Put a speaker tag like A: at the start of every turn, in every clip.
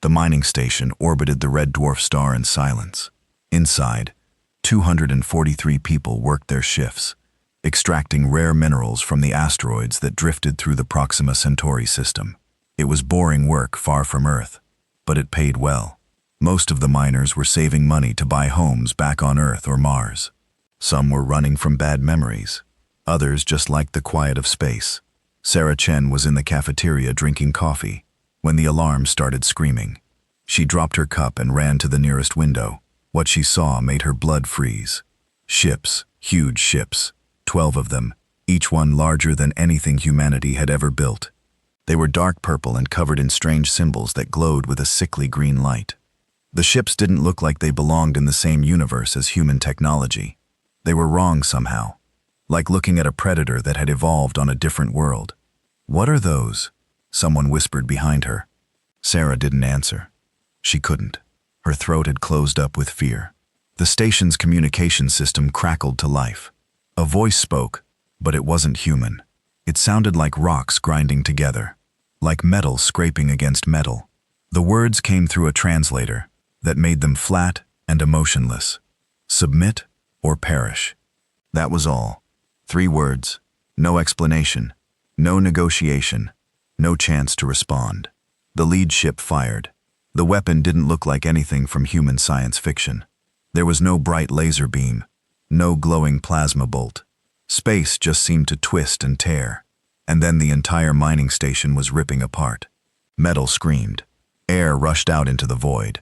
A: The mining station orbited the red dwarf star in silence. Inside, 243 people worked their shifts, extracting rare minerals from the asteroids that drifted through the Proxima Centauri system. It was boring work far from Earth, but it paid well. Most of the miners were saving money to buy homes back on Earth or Mars. Some were running from bad memories. Others just liked the quiet of space. Sarah Chen was in the cafeteria drinking coffee when the alarm started screaming. She dropped her cup and ran to the nearest window. What she saw made her blood freeze. Ships, huge ships, 12 of them, each one larger than anything humanity had ever built. They were dark purple and covered in strange symbols that glowed with a sickly green light. The ships didn't look like they belonged in the same universe as human technology. They were wrong somehow, like looking at a predator that had evolved on a different world. "What are those?" someone whispered behind her. Sarah didn't answer. She couldn't. Her throat had closed up with fear. The station's communication system crackled to life. A voice spoke, but it wasn't human. It sounded like rocks grinding together, like metal scraping against metal. The words came through a translator that made them flat and emotionless. Submit or perish. That was all. 3 words, no explanation, no negotiation, no chance to respond. The lead ship fired. The weapon didn't look like anything from human science fiction. There was no bright laser beam, no glowing plasma bolt. Space just seemed to twist and tear, and then the entire mining station was ripping apart. Metal screamed. Air rushed out into the void.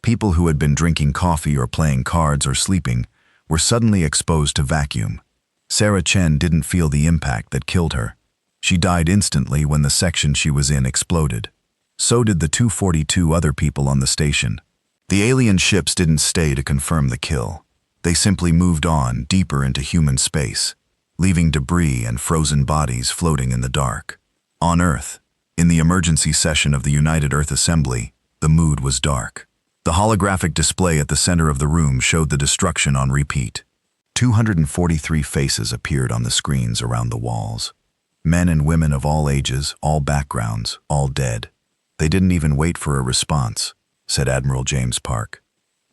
A: People who had been drinking coffee or playing cards or sleeping were suddenly exposed to vacuum. Sarah Chen didn't feel the impact that killed her. She died instantly when the section she was in exploded. So did the 242 other people on the station. The alien ships didn't stay to confirm the kill. They simply moved on deeper into human space, leaving debris and frozen bodies floating in the dark. On Earth, in the emergency session of the United Earth Assembly, the mood was dark. The holographic display at the center of the room showed the destruction on repeat. 243 faces appeared on the screens around the walls. Men and women of all ages, all backgrounds, all dead. "They didn't even wait for a response," said Admiral James Park.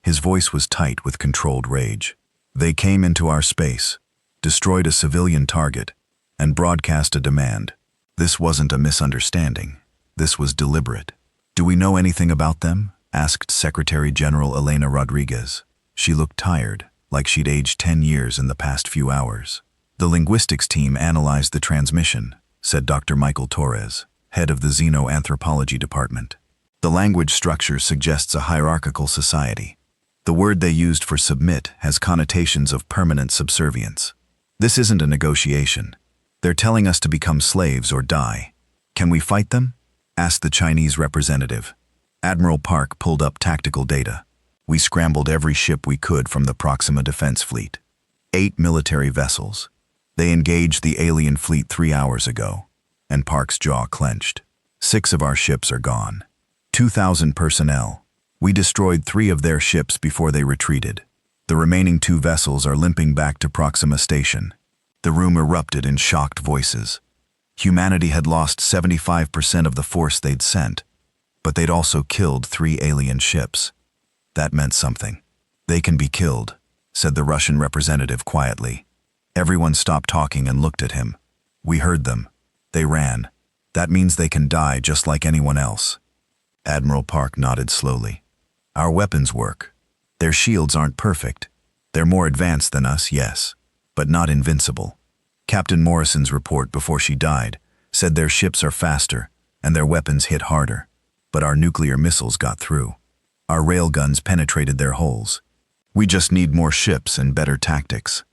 A: His voice was tight with controlled rage. "They came into our space, destroyed a civilian target, and broadcast a demand. This wasn't a misunderstanding. This was deliberate." "Do we know anything about them?" asked Secretary General Elena Rodriguez. She looked tired, like she'd aged 10 years in the past few hours. "The linguistics team analyzed the transmission," said Dr. Michael Torres, head of the Xenoanthropology Department. "The language structure suggests a hierarchical society. The word they used for submit has connotations of permanent subservience. This isn't a negotiation. They're telling us to become slaves or die. Can we fight them?" asked the Chinese representative. Admiral Park pulled up tactical data. "We scrambled every ship we could from the Proxima Defense Fleet. 8 military vessels. They engaged the alien fleet 3 hours ago," and Park's jaw clenched. "6 of our ships are gone. 2,000 personnel. We destroyed 3 of their ships before they retreated. The remaining 2 vessels are limping back to Proxima Station." The room erupted in shocked voices. Humanity had lost 75% of the force they'd sent, but they'd also killed 3 alien ships. That meant something. "They can be killed," said the Russian representative quietly. Everyone stopped talking and looked at him. "We heard them. They ran. That means they can die just like anyone else." Admiral Park nodded slowly. "Our weapons work. Their shields aren't perfect. They're more advanced than us, yes, but not invincible. Captain Morrison's report before she died said their ships are faster and their weapons hit harder, but our nuclear missiles got through. Our railguns penetrated their holes. We just need more ships and better tactics."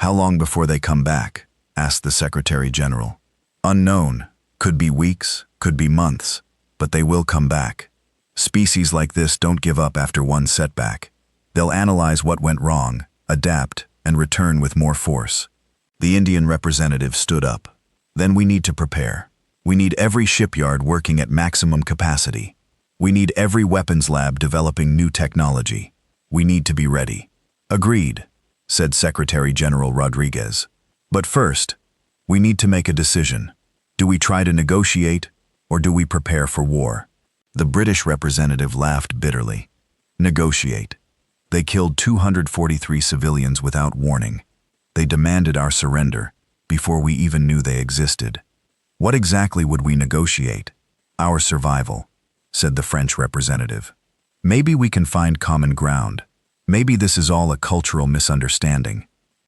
A: "How long before they come back?" asked the Secretary General. "Unknown. Could be weeks, could be months, but they will come back. Species like this don't give up after one setback. They'll analyze what went wrong, adapt, and return with more force." The Indian representative stood up. "Then we need to prepare. We need every shipyard working at maximum capacity. We need every weapons lab developing new technology. We need to be ready." "Agreed," said Secretary General Rodriguez. "But first, we need to make a decision. Do we try to negotiate, or do we prepare for war?" The British representative laughed bitterly. Negotiate. They killed 243 civilians without warning. They demanded our surrender before we even knew they existed. What exactly would we negotiate? Our survival, said the French representative. Maybe we can find common ground. Maybe this is all a cultural misunderstanding.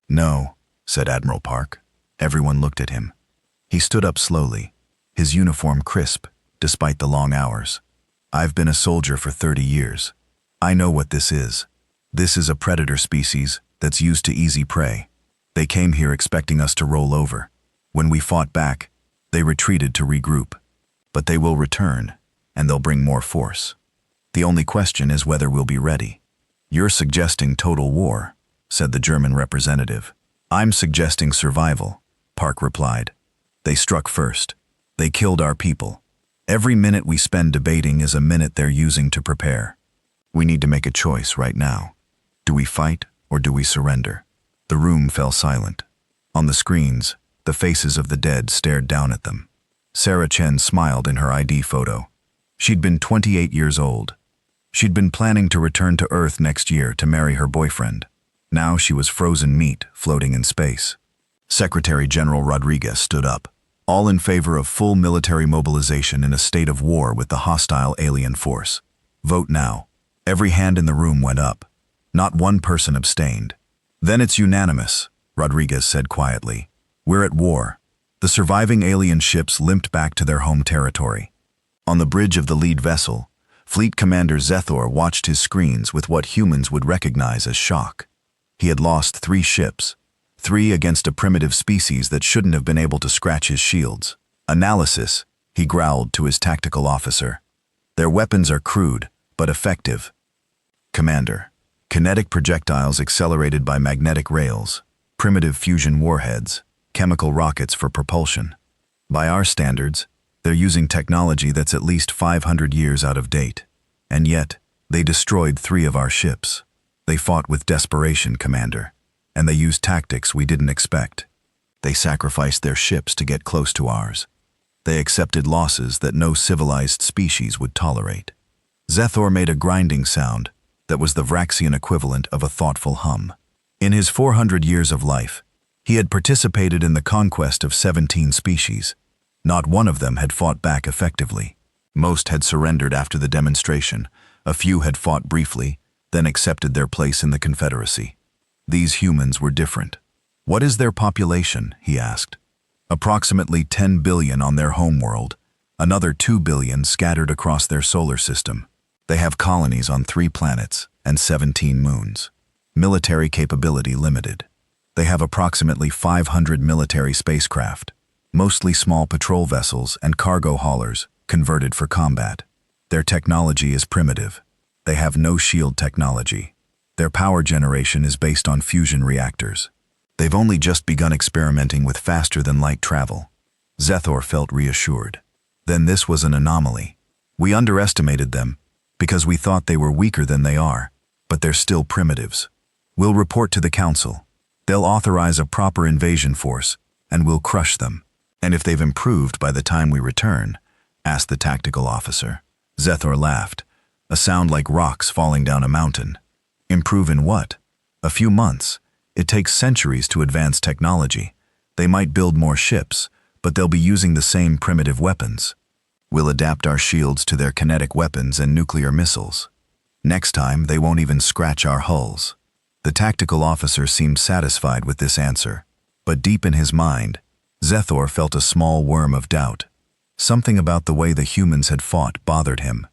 A: No, said Admiral Park. Everyone looked at him. He stood up slowly, his uniform crisp, despite the long hours. I've been a soldier for 30 years. I know what this is. This is a predator species that's used to easy prey. They came here expecting us to roll over. When we fought back, they retreated to regroup. But they will return, and they'll bring more force. The only question is whether we'll be ready. You're suggesting total war, said the German representative. I'm suggesting survival, Park replied. They struck first. They killed our people. Every minute we spend debating is a minute they're using to prepare. We need to make a choice right now. Do we fight or do we surrender? The room fell silent. On the screens, the faces of the dead stared down at them. Sarah Chen smiled in her ID photo. She'd been 28 years old. She'd been planning to return to Earth next year to marry her boyfriend. Now she was frozen meat floating in space. Secretary General Rodriguez stood up, all in favor of full military mobilization in a state of war with the hostile alien force. Vote now. Every hand in the room went up. Not one person abstained. Then it's unanimous, Rodriguez said quietly. We're at war. The surviving alien ships limped back to their home territory. On the bridge of the lead vessel, Fleet Commander Zethor watched his screens with what humans would recognize as shock. He had lost 3 ships, 3 against a primitive species that shouldn't have been able to scratch his shields. Analysis, he growled to his tactical officer. Their weapons are crude, but effective. Commander, kinetic projectiles accelerated by magnetic rails, primitive fusion warheads, chemical rockets for propulsion. By our standards, they're using technology that's at least 500 years out of date. And yet, they destroyed 3 of our ships. They fought with desperation, Commander, and they used tactics we didn't expect. They sacrificed their ships to get close to ours. They accepted losses that no civilized species would tolerate. Zethor made a grinding sound that was the Vraxian equivalent of a thoughtful hum. In his 400 years of life, he had participated in the conquest of 17 species. Not one of them had fought back effectively. Most had surrendered after the demonstration. A few had fought briefly, then accepted their place in the Confederacy. These humans were different. What is their population? He asked. Approximately 10 billion on their homeworld, another 2 billion scattered across their solar system. They have colonies on 3 planets and 17 moons. Military capability limited. They have approximately 500 military spacecraft, mostly small patrol vessels and cargo haulers converted for combat. Their technology is primitive. They have no shield technology. Their power generation is based on fusion reactors. They've only just begun experimenting with faster-than-light travel. Zethor felt reassured. Then this was an anomaly. We underestimated them because we thought they were weaker than they are, but they're still primitives. We'll report to the Council. They'll authorize a proper invasion force, and we'll crush them. And if they've improved by the time we return, asked the tactical officer. Zethor laughed, a sound like rocks falling down a mountain. Improve in what? A few months. It takes centuries to advance technology. They might build more ships, but they'll be using the same primitive weapons. We'll adapt our shields to their kinetic weapons and nuclear missiles. Next time, they won't even scratch our hulls. The tactical officer seemed satisfied with this answer, but deep in his mind, Zethor felt a small worm of doubt. Something about the way the humans had fought bothered him.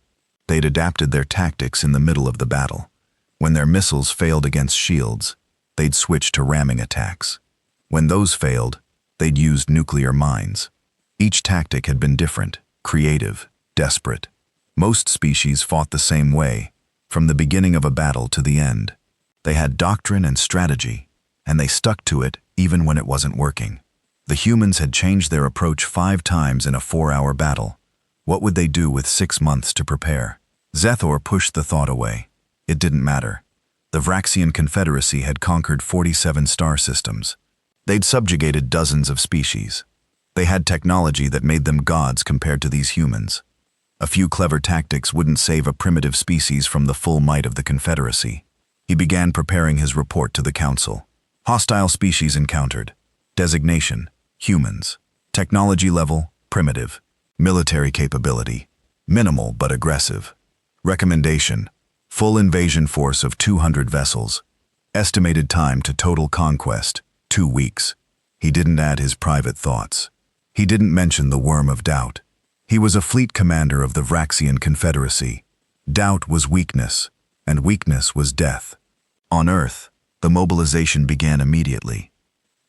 A: They'd adapted their tactics in the middle of the battle. When their missiles failed against shields, they'd switch to ramming attacks. When those failed, they'd used nuclear mines. Each tactic had been different, creative, desperate. Most species fought the same way, from the beginning of a battle to the end. They had doctrine and strategy, and they stuck to it even when it wasn't working. The humans had changed their approach 5 times in a 4-hour battle. What would they do with 6 months to prepare? Zethor pushed the thought away. It didn't matter. The Vraxian Confederacy had conquered 47 star systems. They'd subjugated dozens of species. They had technology that made them gods compared to these humans. A few clever tactics wouldn't save a primitive species from the full might of the Confederacy. He began preparing his report to the Council. Hostile species encountered. Designation: humans. Technology level: primitive. Military capability: minimal but aggressive. Recommendation: full invasion force of 200 vessels. Estimated time to total conquest: 2 weeks. He didn't add his private thoughts. He didn't mention the worm of doubt. He was a fleet commander of the Vraxian Confederacy. Doubt was weakness, and weakness was death. On Earth, the mobilization began immediately.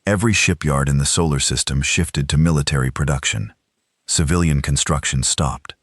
A: Every shipyard in the solar system shifted to military production. Civilian construction stopped.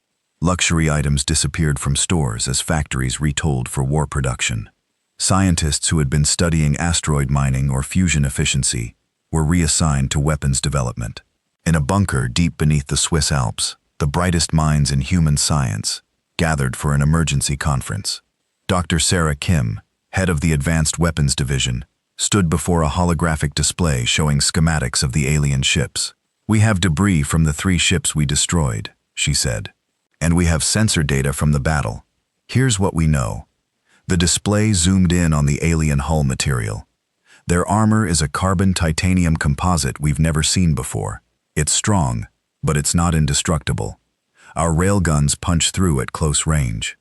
A: Luxury items disappeared from stores as factories retooled for war production. Scientists who had been studying asteroid mining or fusion efficiency were reassigned to weapons development. In a bunker deep beneath the Swiss Alps, the brightest minds in human science gathered for an emergency conference. Dr. Sarah Kim, head of the Advanced Weapons Division, stood before a holographic display showing schematics of the alien ships. "We have debris from the 3 ships we destroyed," she said. "And we have sensor data from the battle. Here's what we know." The display zoomed in on the alien hull material. Their armor is a carbon titanium composite we've never seen before. It's strong, but it's not indestructible. Our railguns punch through at close range.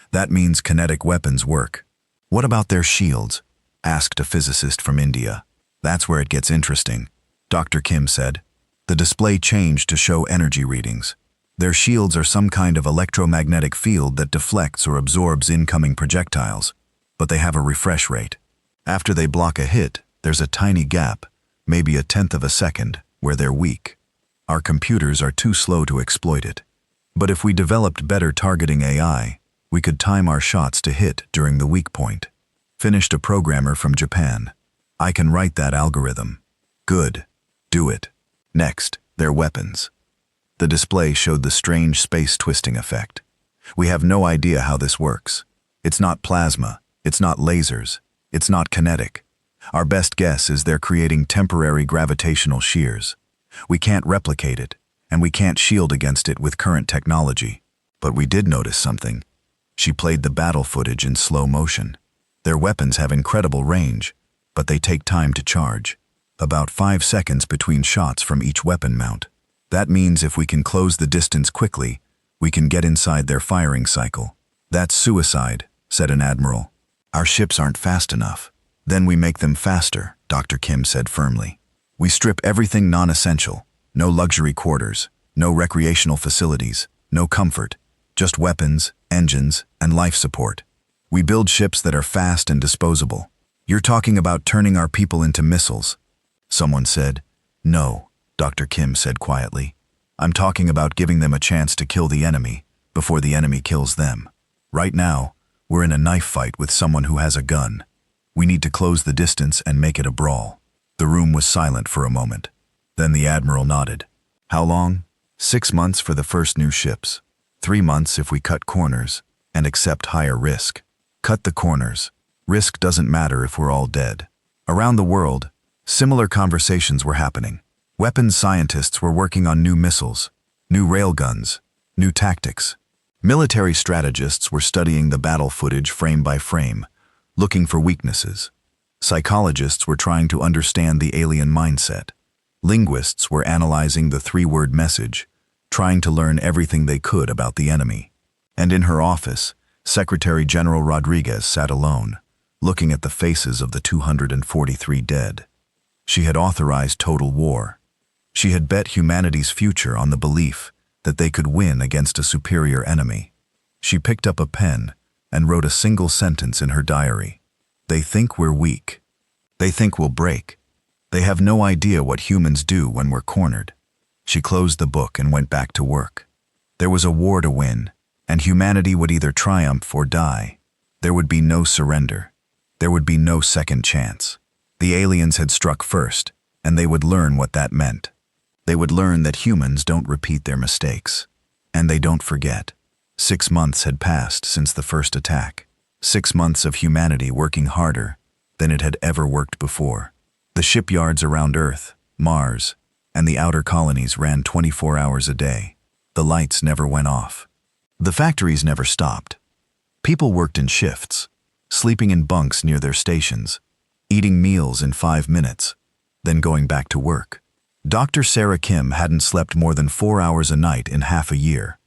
A: That means kinetic weapons work. "What about their shields?" asked a physicist from India. "That's where it gets interesting," Dr. Kim said. The display changed to show energy readings. Their shields are some kind of electromagnetic field that deflects or absorbs incoming projectiles, but they have a refresh rate. After they block a hit, there's a tiny gap, maybe a tenth of a second, where they're weak. Our computers are too slow to exploit it. But if we developed better targeting AI, we could time our shots to hit during the weak point. Finished a programmer from Japan. "I can write that algorithm." "Good. Do it." Next, their weapons. The display showed the strange space twisting effect. "We have no idea how this works. It's not plasma, it's not lasers, it's not kinetic. Our best guess is they're creating temporary gravitational shears. We can't replicate it, and we can't shield against it with current technology. But we did notice something." She played the battle footage in slow motion. "Their weapons have incredible range, but they take time to charge. About 5 seconds between shots from each weapon mount. That means if we can close the distance quickly, we can get inside their firing cycle." "That's suicide," said an admiral. "Our ships aren't fast enough." "Then we make them faster," Dr. Kim said firmly. "We strip everything non-essential. No luxury quarters, no recreational facilities, no comfort, just weapons, engines, and life support. We build ships that are fast and disposable." "You're talking about turning our people into missiles," someone said. "No," Dr. Kim said quietly. "I'm talking about giving them a chance to kill the enemy before the enemy kills them. Right now, we're in a knife fight with someone who has a gun. We need to close the distance and make it a brawl." The room was silent for a moment. Then the admiral nodded. "How long?" 6 months for the first new ships. 3 months if we cut corners and accept higher risk. Cut the corners. Risk doesn't matter if we're all dead." Around the world, similar conversations were happening. Weapons scientists were working on new missiles, new railguns, new tactics. Military strategists were studying the battle footage frame by frame, looking for weaknesses. Psychologists were trying to understand the alien mindset. Linguists were analyzing the 3-word message, trying to learn everything they could about the enemy. And in her office, Secretary General Rodriguez sat alone, looking at the faces of the 243 dead. She had authorized total war. She had bet humanity's future on the belief that they could win against a superior enemy. She picked up a pen and wrote a single sentence in her diary. "They think we're weak. They think we'll break. They have no idea what humans do when we're cornered." She closed the book and went back to work. There was a war to win, and humanity would either triumph or die. There would be no surrender. There would be no second chance. The aliens had struck first, and they would learn what that meant. They would learn that humans don't repeat their mistakes. And they don't forget. 6 months had passed since the first attack. 6 months of humanity working harder than it had ever worked before. The shipyards around Earth, Mars, and the outer colonies ran 24 hours a day. The lights never went off. The factories never stopped. People worked in shifts, sleeping in bunks near their stations, eating meals in 5 minutes, then going back to work. Dr. Sarah Kim hadn't slept more than 4 hours a night in half a year.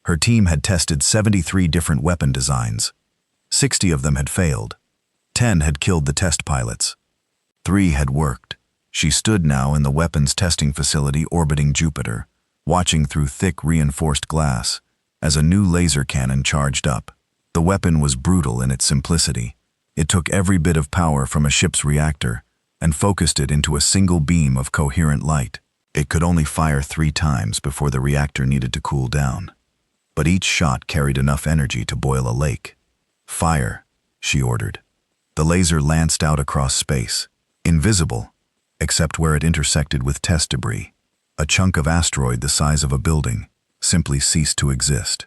A: Her team had tested 73 different weapon designs. 60 of them had failed. 10 had killed the test pilots. 3 had worked. She stood now in the weapons testing facility orbiting Jupiter, watching through thick reinforced glass as a new laser cannon charged up. The weapon was brutal in its simplicity. It took every bit of power from a ship's reactor and focused it into a single beam of coherent light. It could only fire 3 times before the reactor needed to cool down. But each shot carried enough energy to boil a lake. "Fire," she ordered. The laser lanced out across space, invisible, except where it intersected with test debris. A chunk of asteroid the size of a building simply ceased to exist.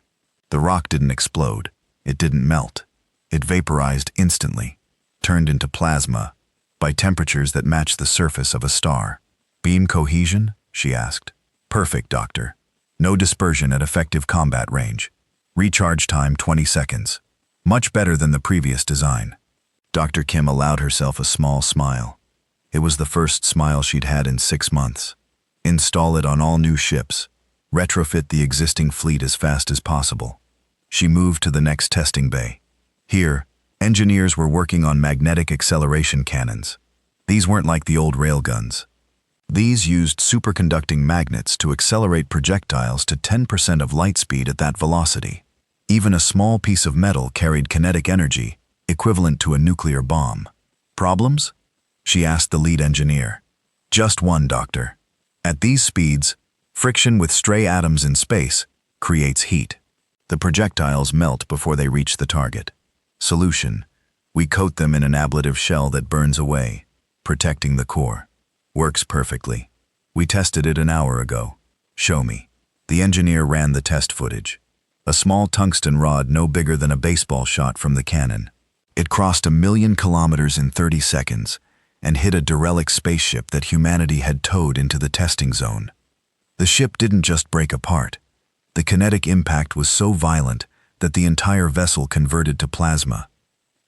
A: The rock didn't explode. It didn't melt. It vaporized instantly, turned into plasma, by temperatures that matched the surface of a star. "Beam cohesion?" she asked. "Perfect, Doctor. No dispersion at effective combat range. Recharge time 20 seconds. Much better than the previous design." Dr. Kim allowed herself a small smile. It was the first smile she'd had in 6 months. Install it on all new ships. Retrofit the existing fleet as fast as possible. She moved to the next testing bay. Here, engineers were working on magnetic acceleration cannons. These weren't like the old railguns. These used superconducting magnets to accelerate projectiles to 10% of light speed at that velocity. Even a small piece of metal carried kinetic energy, equivalent to a nuclear bomb. "Problems?" she asked the lead engineer. "Just one, Doctor. At these speeds, friction with stray atoms in space creates heat. The projectiles melt before they reach the target. Solution: we coat them in an ablative shell that burns away, protecting the core. Works perfectly. We tested it an hour ago. Show me." The engineer ran the test footage. A small tungsten rod no bigger than a baseball shot from the cannon. It crossed 1,000,000 kilometers in 30 seconds and hit a derelict spaceship that humanity had towed into the testing zone. The ship didn't just break apart. The kinetic impact was so violent that the entire vessel converted to plasma.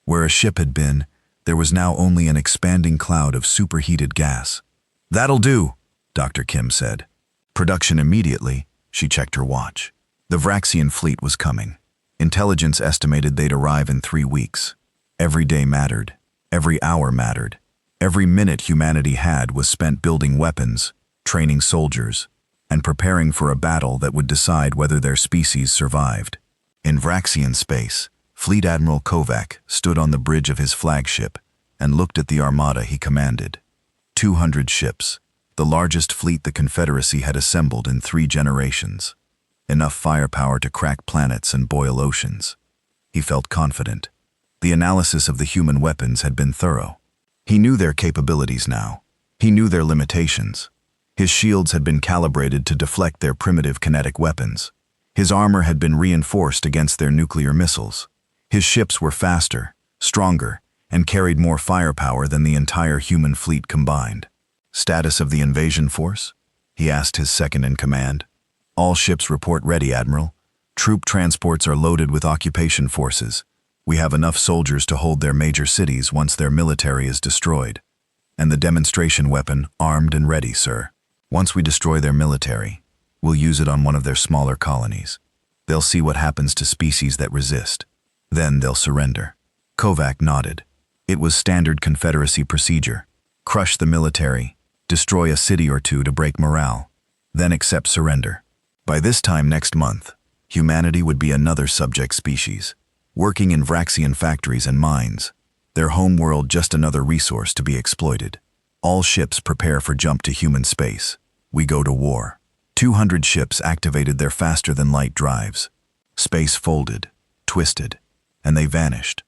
A: Where a ship had been, there was now only an expanding cloud of superheated gas. "That'll do," Dr. Kim said. Production immediately. She checked her watch. The Vraxian fleet was coming. Intelligence estimated they'd arrive in 3 weeks. Every day mattered. Every hour mattered. Every minute humanity had was spent building weapons, training soldiers, and preparing for a battle that would decide whether their species survived. In Vraxian space, Fleet Admiral Kovac stood on the bridge of his flagship and looked at the armada he commanded. 200 ships, the largest fleet the Confederacy had assembled in 3 generations. Enough firepower to crack planets and boil oceans. He felt confident. The analysis of the human weapons had been thorough. He knew their capabilities now. He knew their limitations. His shields had been calibrated to deflect their primitive kinetic weapons. His armor had been reinforced against their nuclear missiles. His ships were faster, stronger, and carried more firepower than the entire human fleet combined. "Status of the invasion force?" he asked his second-in-command. "All ships report ready, Admiral. Troop transports are loaded with occupation forces. We have enough soldiers to hold their major cities once their military is destroyed. And the demonstration weapon armed and ready, sir. Once we destroy their military, we'll use it on one of their smaller colonies. They'll see what happens to species that resist. Then they'll surrender." Kovac nodded. It was standard Confederacy procedure. Crush the military, destroy a city or two to break morale, then accept surrender. By this time next month, humanity would be another subject species, working in Vraxian factories and mines, their homeworld just another resource to be exploited. All ships prepare for jump to human space. We go to war. 200 ships activated their faster-than-light drives. Space folded, twisted, and they vanished,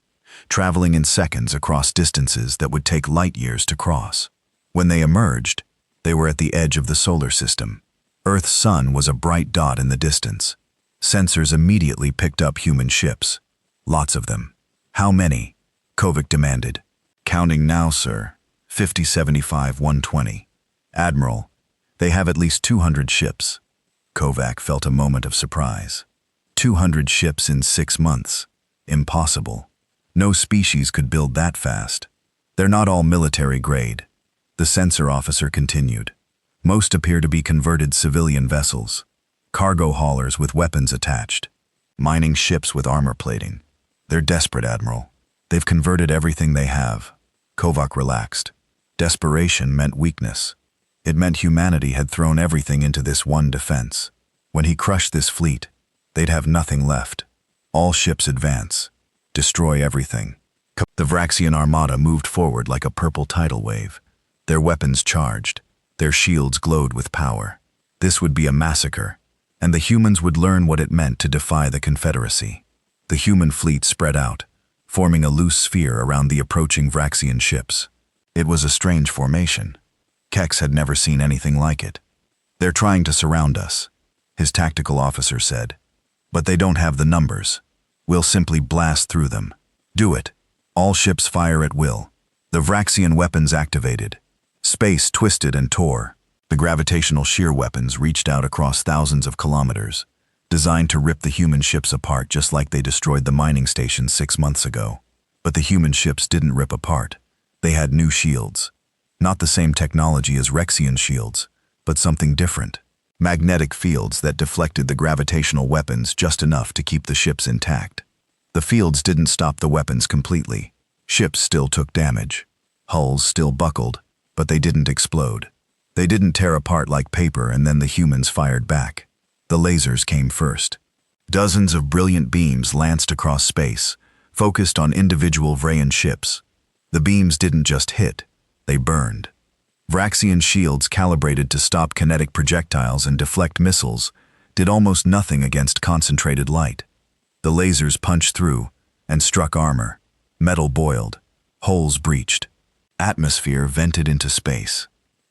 A: traveling in seconds across distances that would take light years to cross. When they emerged, they were at the edge of the solar system. Earth's sun was a bright dot in the distance. Sensors immediately picked up human ships. Lots of them. "How many?" Kovac demanded. "Counting now, sir. 50, 75, 120. Admiral, they have at least 200 ships." Kovac felt a moment of surprise. 200 ships in 6 months. Impossible. No species could build that fast. They're not all military grade. The censor officer continued. Most appear to be converted civilian vessels. Cargo haulers with weapons attached. Mining ships with armor plating. They're desperate, Admiral. They've converted everything they have. Kovac relaxed. Desperation meant weakness. It meant humanity had thrown everything into this one defense. When he crushed this fleet, they'd have nothing left. All ships advance. Destroy everything. The Vraxian armada moved forward like a purple tidal wave. Their weapons charged. Their shields glowed with power. This would be a massacre, and the humans would learn what it meant to defy the Confederacy. The human fleet spread out, forming a loose sphere around the approaching Vraxian ships. It was a strange formation. Kex had never seen anything like it. They're trying to surround us, his tactical officer said. But they don't have the numbers. We'll simply blast through them. Do it. All ships fire at will. The Vraxian weapons activated. Space twisted and tore. The gravitational shear weapons reached out across thousands of kilometers, designed to rip the human ships apart just like they destroyed the mining stations 6 months ago. But the human ships didn't rip apart. They had new shields. Not the same technology as Rexian shields, but something different. Magnetic fields that deflected the gravitational weapons just enough to keep the ships intact. The fields didn't stop the weapons completely. Ships still took damage. Hulls still buckled, but they didn't explode. They didn't tear apart like paper and then the humans fired back. The lasers came first. Dozens of brilliant beams lanced across space, focused on individual Vrayan ships. The beams didn't just hit, they burned. Vraxian shields calibrated to stop kinetic projectiles and deflect missiles did almost nothing against concentrated light. The lasers punched through and struck armor. Metal boiled. Holes breached. Atmosphere vented into space.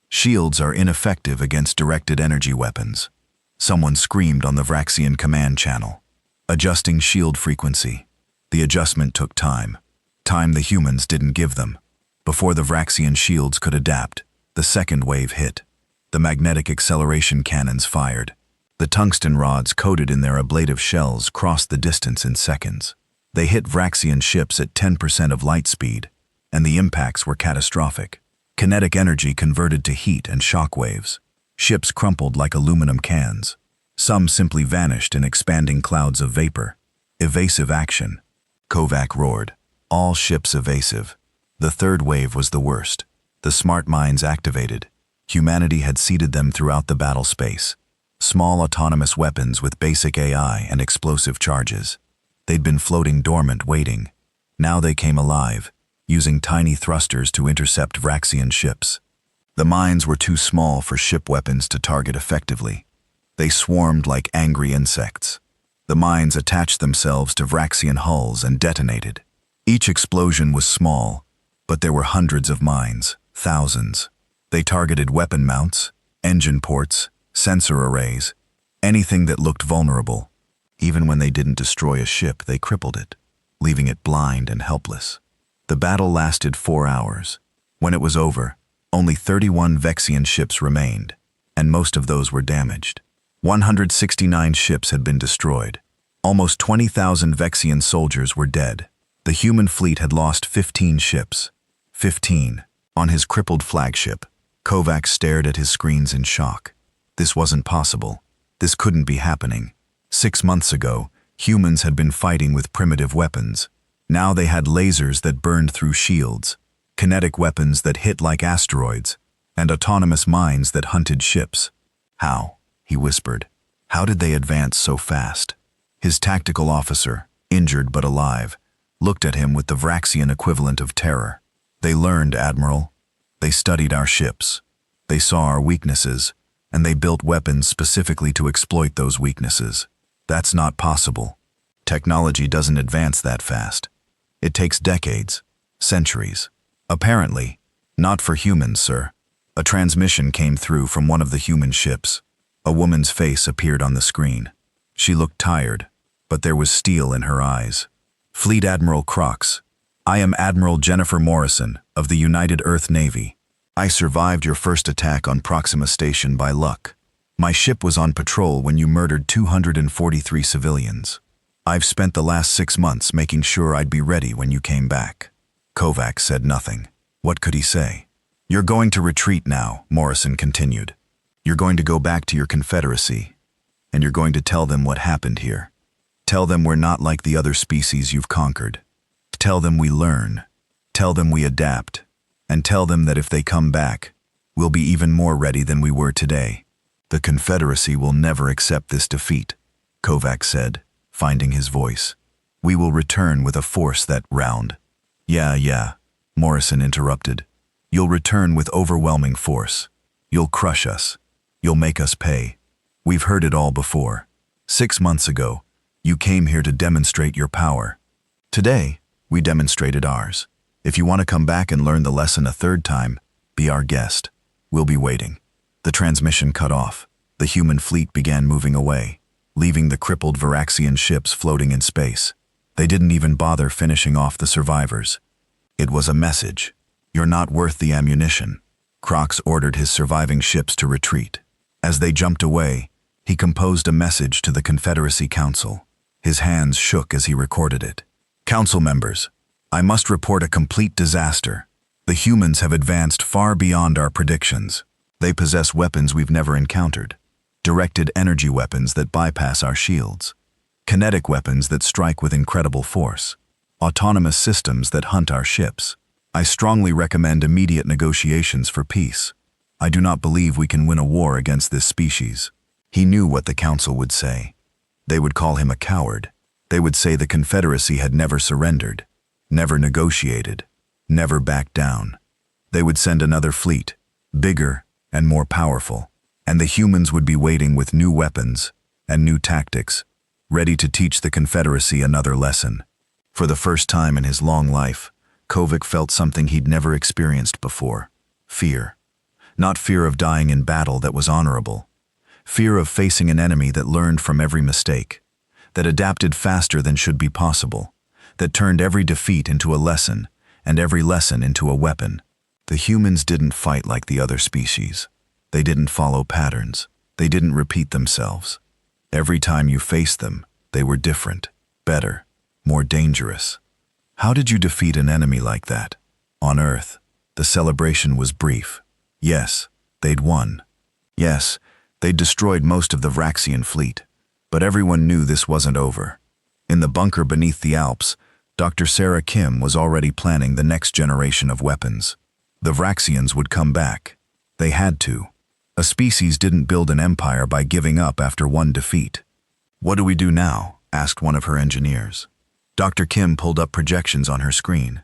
A: Shields are ineffective against directed energy weapons. Someone screamed on the Vraxian command channel. Adjusting shield frequency. The adjustment took time. Time the humans didn't give them. Before the Vraxian shields could adapt, the second wave hit. The magnetic acceleration cannons fired. The tungsten rods coated in their ablative shells crossed the distance in seconds. They hit Vraxian ships at 10% of light speed, and the impacts were catastrophic. Kinetic energy converted to heat and shock waves. Ships crumpled like aluminum cans. Some simply vanished in expanding clouds of vapor. Evasive action. Kovac roared. All ships evasive. The third wave was the worst. The smart mines activated. Humanity had seeded them throughout the battle space. Small autonomous weapons with basic AI and explosive charges. They'd been floating dormant, waiting. Now they came alive, using tiny thrusters to intercept Vraxian ships. The mines were too small for ship weapons to target effectively. They swarmed like angry insects. The mines attached themselves to Vraxian hulls and detonated. Each explosion was small, but there were hundreds of mines, thousands. They targeted weapon mounts, engine ports, sensor arrays, anything that looked vulnerable. Even when they didn't destroy a ship, they crippled it, leaving it blind and helpless. The battle lasted 4 hours. When it was over, only 31 Vexian ships remained, and most of those were damaged. 169 ships had been destroyed. Almost 20,000 Vexian soldiers were dead. The human fleet had lost 15 ships. 15. On his crippled flagship, Kovac stared at his screens in shock. This wasn't possible. This couldn't be happening. 6 months ago, humans had been fighting with primitive weapons. Now they had lasers that burned through shields, kinetic weapons that hit like asteroids, and autonomous mines that hunted ships. How? He whispered. How did they advance so fast? His tactical officer, injured but alive, looked at him with the Vraxian equivalent of terror. They learned, Admiral. They studied our ships. They saw our weaknesses, and they built weapons specifically to exploit those weaknesses. That's not possible. Technology doesn't advance that fast. It takes decades, centuries. Apparently, not for humans, sir. A transmission came through from one of the human ships. A woman's face appeared on the screen. She looked tired, but there was steel in her eyes. Fleet Admiral Crox, I am Admiral Jennifer Morrison of the United Earth Navy. I survived your first attack on Proxima Station by luck. My ship was on patrol when you murdered 243 civilians. I've spent the last 6 months making sure I'd be ready when you came back." Kovacs said nothing. What could he say? "You're going to retreat now," Morrison continued. "You're going to go back to your Confederacy, and you're going to tell them what happened here. Tell them we're not like the other species you've conquered. Tell them we learn. Tell them we adapt. And tell them that if they come back, we'll be even more ready than we were today. The Confederacy will never accept this defeat," Kovacs said, finding his voice. "We will return with a force that round." Yeah, Morrison interrupted. "You'll return with overwhelming force. You'll crush us. You'll make us pay. We've heard it all before. 6 months ago, you came here to demonstrate your power. Today, we demonstrated ours. If you want to come back and learn the lesson a third time, be our guest. We'll be waiting." The transmission cut off. The human fleet began moving away, leaving the crippled Varaxian ships floating in space. They didn't even bother finishing off the survivors. It was a message. "You're not worth the ammunition." Crocs ordered his surviving ships to retreat. As they jumped away, he composed a message to the Confederacy Council. His hands shook as he recorded it. "Council members, I must report a complete disaster. The humans have advanced far beyond our predictions. They possess weapons we've never encountered. Directed energy weapons that bypass our shields. Kinetic weapons that strike with incredible force. Autonomous systems that hunt our ships. I strongly recommend immediate negotiations for peace. I do not believe we can win a war against this species." He knew what the council would say. They would call him a coward. They would say the Confederacy had never surrendered, never negotiated, never backed down. They would send another fleet, bigger and more powerful, and the humans would be waiting with new weapons and new tactics, ready to teach the Confederacy another lesson. For the first time in his long life, Kovacs felt something he'd never experienced before: fear. Not fear of dying in battle that was honorable. Fear of facing an enemy that learned from every mistake, that adapted faster than should be possible, that turned every defeat into a lesson and every lesson into a weapon. The humans didn't fight like the other species. They didn't follow patterns. They didn't repeat themselves. Every time you faced them, they were different, better, more dangerous. How did you defeat an enemy like that? On Earth, the celebration was brief. Yes, they'd won. Yes, they'd destroyed most of the Vraxian fleet. But everyone knew this wasn't over. In the bunker beneath the Alps, Dr. Sarah Kim was already planning the next generation of weapons. The Vraxians would come back. They had to. A species didn't build an empire by giving up after one defeat. "What do we do now?" asked one of her engineers. Dr. Kim pulled up projections on her screen.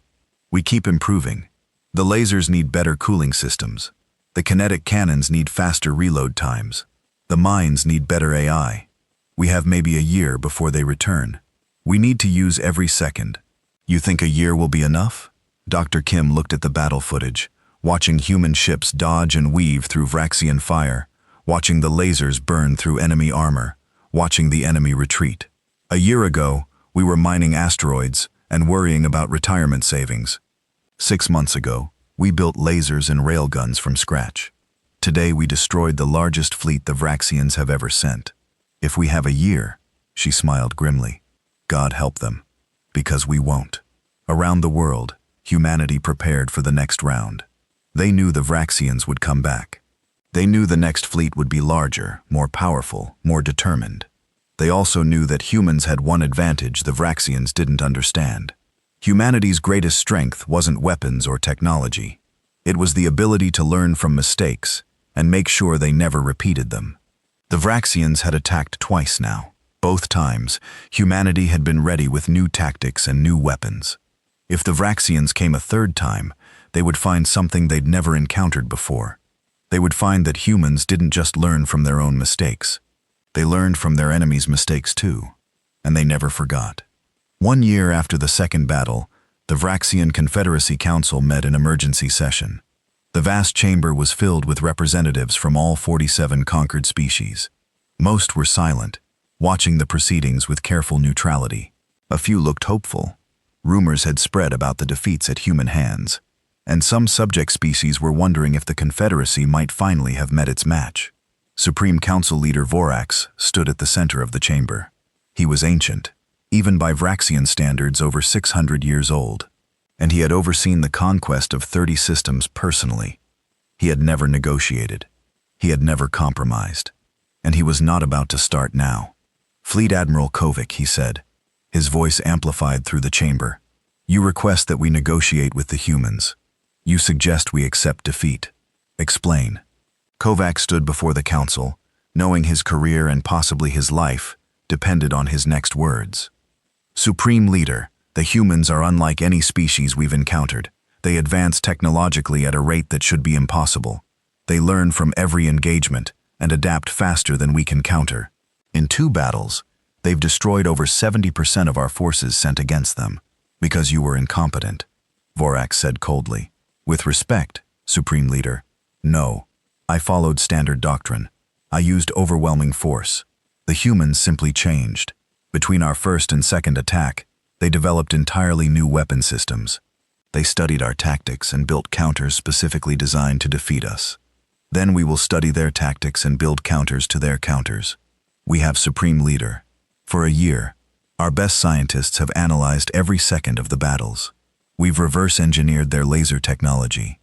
A: "We keep improving. The lasers need better cooling systems. The kinetic cannons need faster reload times. The mines need better AI. We have maybe a year before they return. We need to use every second." "You think a year will be enough?" Dr. Kim looked at the battle footage, watching human ships dodge and weave through Vraxian fire, watching the lasers burn through enemy armor, watching the enemy retreat. "A year ago, we were mining asteroids and worrying about retirement savings. 6 months ago, we built lasers and railguns from scratch. Today we destroyed the largest fleet the Vraxians have ever sent. If we have a year," she smiled grimly, "God help them. Because we won't." Around the world, humanity prepared for the next round. They knew the Vraxians would come back. They knew the next fleet would be larger, more powerful, more determined. They also knew that humans had one advantage the Vraxians didn't understand. Humanity's greatest strength wasn't weapons or technology. It was the ability to learn from mistakes and make sure they never repeated them. The Vraxians had attacked twice now. Both times, humanity had been ready with new tactics and new weapons. If the Vraxians came a third time, they would find something they'd never encountered before. They would find that humans didn't just learn from their own mistakes. They learned from their enemies' mistakes too, and they never forgot. 1 year after the second battle, the Vraxian Confederacy Council met in emergency session. The vast chamber was filled with representatives from all 47 conquered species. Most were silent, watching the proceedings with careful neutrality. A few looked hopeful. Rumors had spread about the defeats at human hands, and some subject species were wondering if the Confederacy might finally have met its match. Supreme Council Leader Vorax stood at the center of the chamber. He was ancient, even by Vraxian standards over 600 years old, and he had overseen the conquest of 30 systems personally. He had never negotiated. He had never compromised. And he was not about to start now. Fleet Admiral Kovic, he said, his voice amplified through the chamber. You request that we negotiate with the humans. You suggest we accept defeat. Explain. Kovac stood before the council, knowing his career and possibly his life depended on his next words. Supreme Leader, the humans are unlike any species we've encountered. They advance technologically at a rate that should be impossible. They learn from every engagement and adapt faster than we can counter. In 2 battles, they've destroyed over 70% of our forces sent against them. Because you were incompetent, Vorax said coldly. With respect, Supreme Leader, no. I followed standard doctrine. I used overwhelming force. The humans simply changed. Between our first and second attack, they developed entirely new weapon systems. They studied our tactics and built counters specifically designed to defeat us. Then we will study their tactics and build counters to their counters. We have Supreme Leader. For a year, our best scientists have analyzed every second of the battles. We've reverse-engineered their laser technology.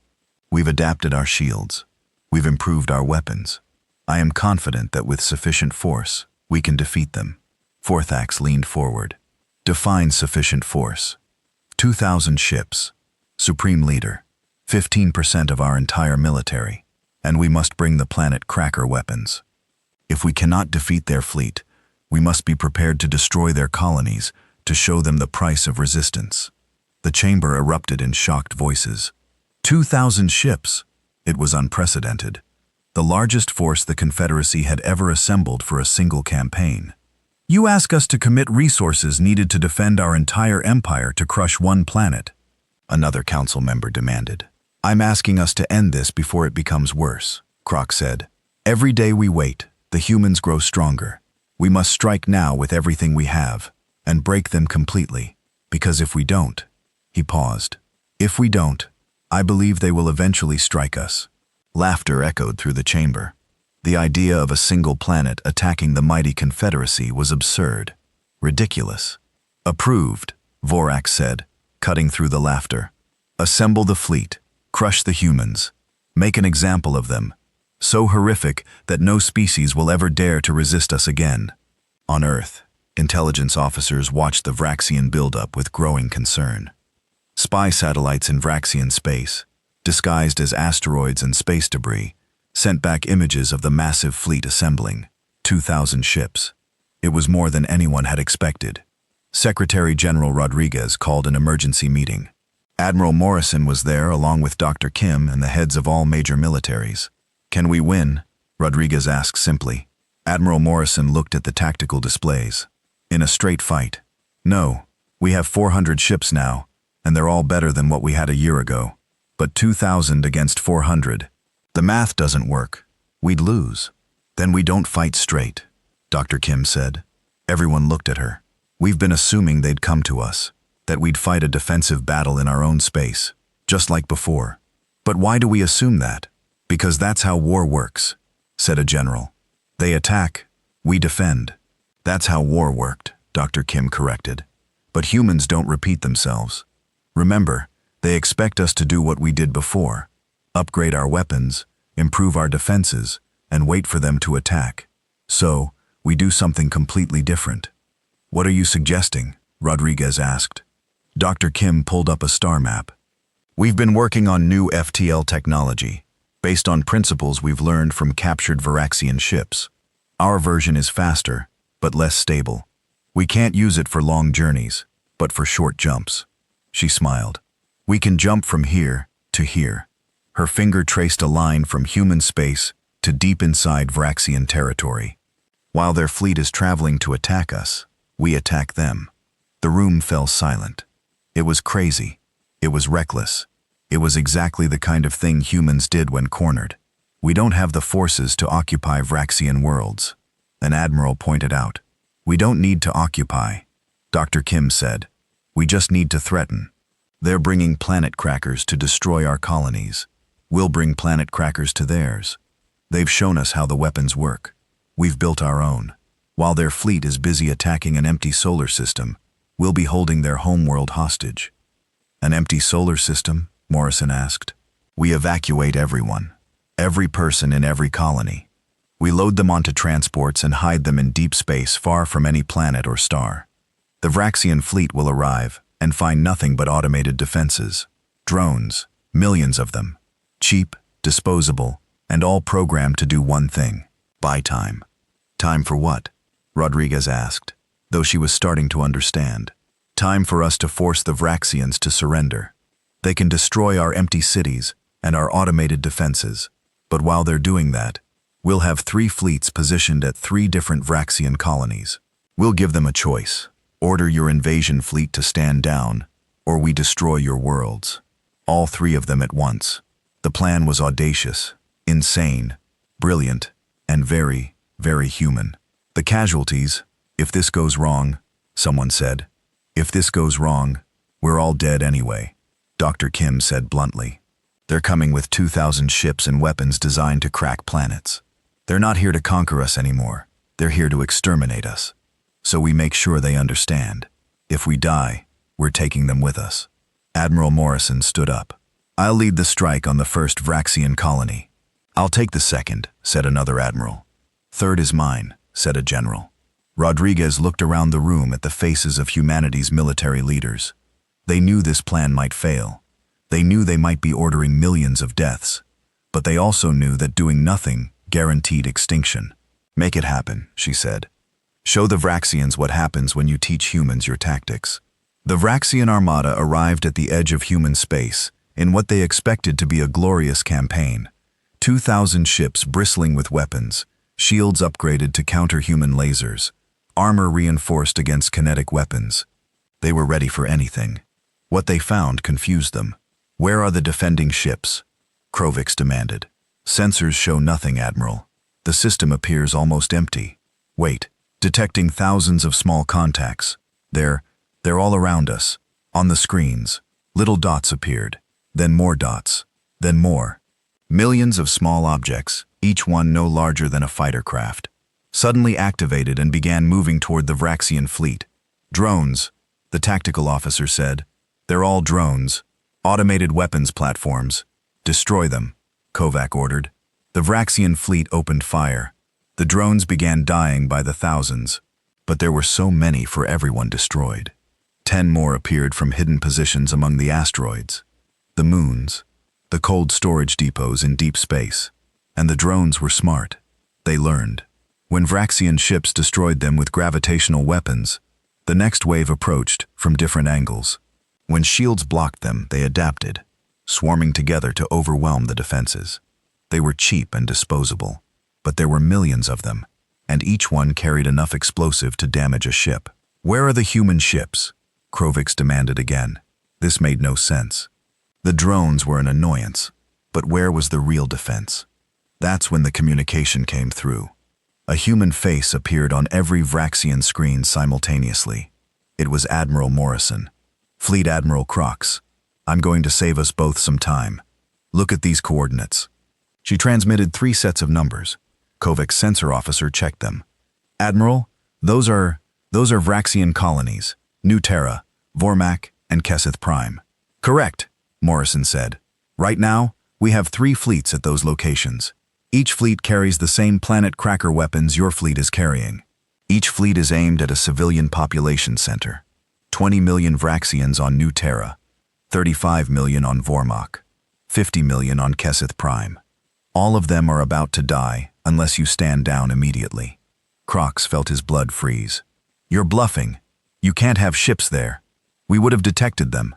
A: We've adapted our shields. We've improved our weapons. I am confident that with sufficient force, we can defeat them. Forthax leaned forward. Define sufficient force. 2,000 ships. Supreme Leader. 15% of our entire military. And we must bring the planet Cracker weapons. If we cannot defeat their fleet, we must be prepared to destroy their colonies to show them the price of resistance. The chamber erupted in shocked voices. 2,000 ships. It was unprecedented. The largest force the Confederacy had ever assembled for a single campaign. You ask us to commit resources needed to defend our entire empire to crush one planet, another council member demanded. I'm asking us to end this before it becomes worse, Croc said. Every day we wait, the humans grow stronger. We must strike now with everything we have, and break them completely, because if we don't, he paused. If we don't, I believe they will eventually strike us. Laughter echoed through the chamber. The idea of a single planet attacking the mighty Confederacy was absurd, ridiculous. Approved, Vorax said, cutting through the laughter. Assemble the fleet, crush the humans, make an example of them, so horrific that no species will ever dare to resist us again. On Earth, intelligence officers watched the Vraxian buildup with growing concern. Spy satellites in Vraxian space, disguised as asteroids and space debris, sent back images of the massive fleet assembling, 2,000 ships. It was more than anyone had expected. Secretary General Rodriguez called an emergency meeting. Admiral Morrison was there along with Dr. Kim and the heads of all major militaries. Can we win? Rodriguez asked simply. Admiral Morrison looked at the tactical displays. In a straight fight. No, we have 400 ships now, and they're all better than what we had a year ago. But 2,000 against 400. The math doesn't work. We'd lose. Then we don't fight straight, Dr. Kim said. Everyone looked at her. We've been assuming they'd come to us, that we'd fight a defensive battle in our own space, just like before. But why do we assume that? Because that's how war works, said a general. They attack, we defend. That's how war worked, Dr. Kim corrected. But humans don't repeat themselves. Remember, they expect us to do what we did before. Upgrade our weapons, improve our defenses, and wait for them to attack. So, we do something completely different. What are you suggesting? Rodriguez asked. Dr. Kim pulled up a star map. We've been working on new FTL technology, based on principles we've learned from captured Varaxian ships. Our version is faster, but less stable. We can't use it for long journeys, but for short jumps. She smiled. We can jump from here to here. Her finger traced a line from human space to deep inside Vraxian territory. While their fleet is traveling to attack us, we attack them. The room fell silent. It was crazy. It was reckless. It was exactly the kind of thing humans did when cornered. We don't have the forces to occupy Vraxian worlds, an admiral pointed out. We don't need to occupy, Dr. Kim said. We just need to threaten. They're bringing planet crackers to destroy our colonies. We'll bring planet crackers to theirs. They've shown us how the weapons work. We've built our own. While their fleet is busy attacking an empty solar system, we'll be holding their homeworld hostage." "An empty solar system?" Morrison asked. "We evacuate everyone. Every person in every colony. We load them onto transports and hide them in deep space far from any planet or star. The Vraxian fleet will arrive and find nothing but automated defenses. Drones, millions of them. Cheap, disposable, and all programmed to do one thing: buy time." "Time for what?" Rodriguez asked, though she was starting to understand. "Time for us to force the Vraxians to surrender. They can destroy our empty cities and our automated defenses. But while they're doing that, we'll have 3 fleets positioned at 3 different Vraxian colonies. We'll give them a choice. Order your invasion fleet to stand down, or we destroy your worlds. All 3 of them at once." The plan was audacious, insane, brilliant, and very, very human. "The casualties, if this goes wrong," someone said. "If this goes wrong, we're all dead anyway," Dr. Kim said bluntly. "They're coming with 2,000 ships and weapons designed to crack planets. They're not here to conquer us anymore. They're here to exterminate us. So we make sure they understand. If we die, we're taking them with us." Admiral Morrison stood up. "I'll lead the strike on the first Vraxian colony." "I'll take the second," said another admiral. "Third is mine," said a general. Rodriguez looked around the room at the faces of humanity's military leaders. They knew this plan might fail. They knew they might be ordering millions of deaths. But they also knew that doing nothing guaranteed extinction. "Make it happen," she said. "Show the Vraxians what happens when you teach humans your tactics." The Vraxian armada arrived at the edge of human space in what they expected to be a glorious campaign. 2,000 ships bristling with weapons, shields upgraded to counter human lasers, armor reinforced against kinetic weapons. They were ready for anything. What they found confused them. "Where are the defending ships?" Krovix demanded. "Sensors show nothing, Admiral. The system appears almost empty." "Wait, detecting thousands of small contacts. They're all around us. On the screens, little dots appeared, then more dots, then more. Millions of small objects, each one no larger than a fighter craft, suddenly activated and began moving toward the Vraxian fleet. Drones, the tactical officer said. They're all drones. Automated weapons platforms. Destroy them, Kovac ordered. The Vraxian fleet opened fire. The drones began dying by the thousands, but there were so many for everyone destroyed. 10 more appeared from hidden positions among the asteroids, the moons, the cold storage depots in deep space. And the drones were smart. They learned. When Vraxian ships destroyed them with gravitational weapons, the next wave approached from different angles. When shields blocked them, they adapted, swarming together to overwhelm the defenses. They were cheap and disposable, but there were millions of them, and each one carried enough explosive to damage a ship. Where are the human ships? Krovix demanded again. This made no sense. The drones were an annoyance, but where was the real defense? That's when the communication came through. A human face appeared on every Vraxian screen simultaneously. It was Admiral Morrison. Fleet Admiral Crox, I'm going to save us both some time. Look at these coordinates. She transmitted 3 sets of numbers. Kovac's sensor officer checked them. Admiral, those are Vraxian colonies, New Terra, Vormak, and Keseth Prime. Correct, Morrison said. Right now, we have 3 fleets at those locations. Each fleet carries the same planet cracker weapons your fleet is carrying. Each fleet is aimed at a civilian population center. 20 million Vraxians on New Terra, 35 million on Vormak, 50 million on Keseth Prime. All of them are about to die unless you stand down immediately. Crox felt his blood freeze. You're bluffing. You can't have ships there. We would have detected them.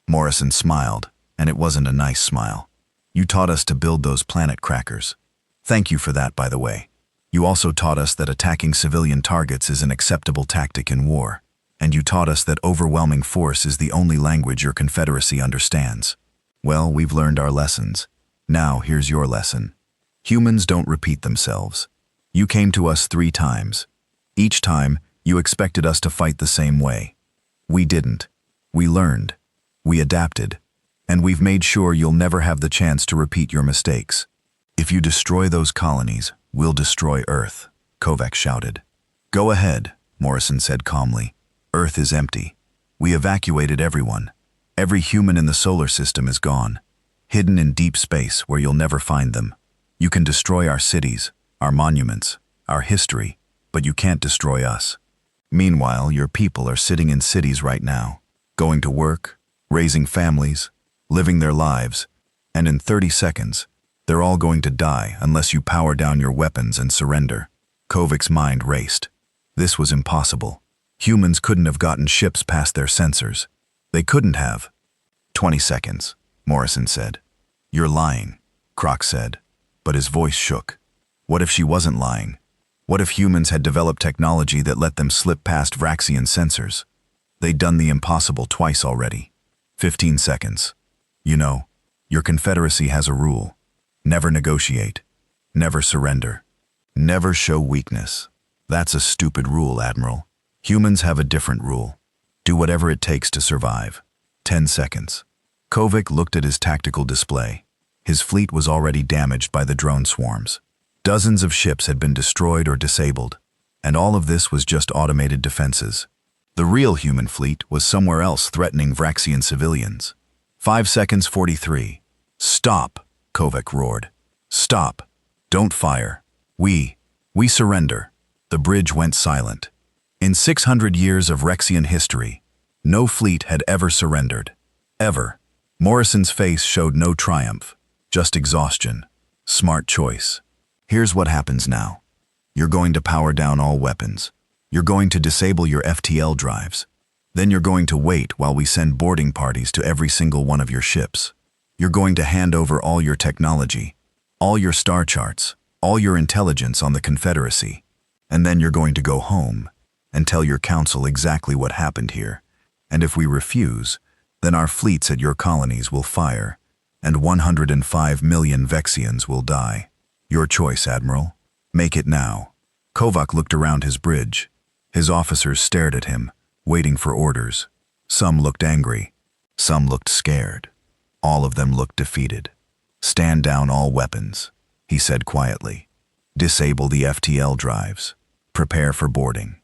A: Morrison smiled, and it wasn't a nice smile. You taught us to build those planet crackers. Thank you for that, by the way. You also taught us that attacking civilian targets is an acceptable tactic in war. And you taught us that overwhelming force is the only language your Confederacy understands. Well, we've learned our lessons. Now, here's your lesson. Humans don't repeat themselves. You came to us 3 times. Each time, you expected us to fight the same way. We didn't. We learned. We adapted. And we've made sure you'll never have the chance to repeat your mistakes. If you destroy those colonies, we'll destroy Earth, Kovac shouted. Go ahead, Morrison said calmly. Earth is empty. We evacuated everyone. Every human in the solar system is gone, hidden in deep space where you'll never find them. You can destroy our cities, our monuments, our history, but you can't destroy us. Meanwhile, your people are sitting in cities right now, going to work, raising families, living their lives, and in 30 seconds, they're all going to die unless you power down your weapons and surrender. Kovac's mind raced. This was impossible. Humans couldn't have gotten ships past their sensors. They couldn't have. 20 seconds, Morrison said. You're lying, Croc said, but his voice shook. What if she wasn't lying? What if humans had developed technology that let them slip past Vraxian sensors? They'd done the impossible twice already. 15 seconds. You know, your Confederacy has a rule. Never negotiate. Never surrender. Never show weakness. That's a stupid rule, Admiral. Humans have a different rule. Do whatever it takes to survive. 10 seconds. Kovac looked at his tactical display. His fleet was already damaged by the drone swarms. Dozens of ships had been destroyed or disabled, and all of this was just automated defenses. The real human fleet was somewhere else threatening Vraxian civilians. 5 seconds 43. Stop, Kovac roared. Stop. Don't fire. We surrender. The bridge went silent. In 600 years of Rexian history, no fleet had ever surrendered. Ever. Morrison's face showed no triumph, just exhaustion. Smart choice. Here's what happens now. You're going to power down all weapons. You're going to disable your FTL drives. Then you're going to wait while we send boarding parties to every single one of your ships. You're going to hand over all your technology, all your star charts, all your intelligence on the Confederacy. And then you're going to go home and tell your council exactly what happened here. And if we refuse, then our fleets at your colonies will fire, and 105 million Vexians will die. Your choice, Admiral. Make it now. Kovac looked around his bridge. His officers stared at him, waiting for orders. Some looked angry. Some looked scared. All of them looked defeated. Stand down all weapons, he said quietly. Disable the FTL drives. Prepare for boarding.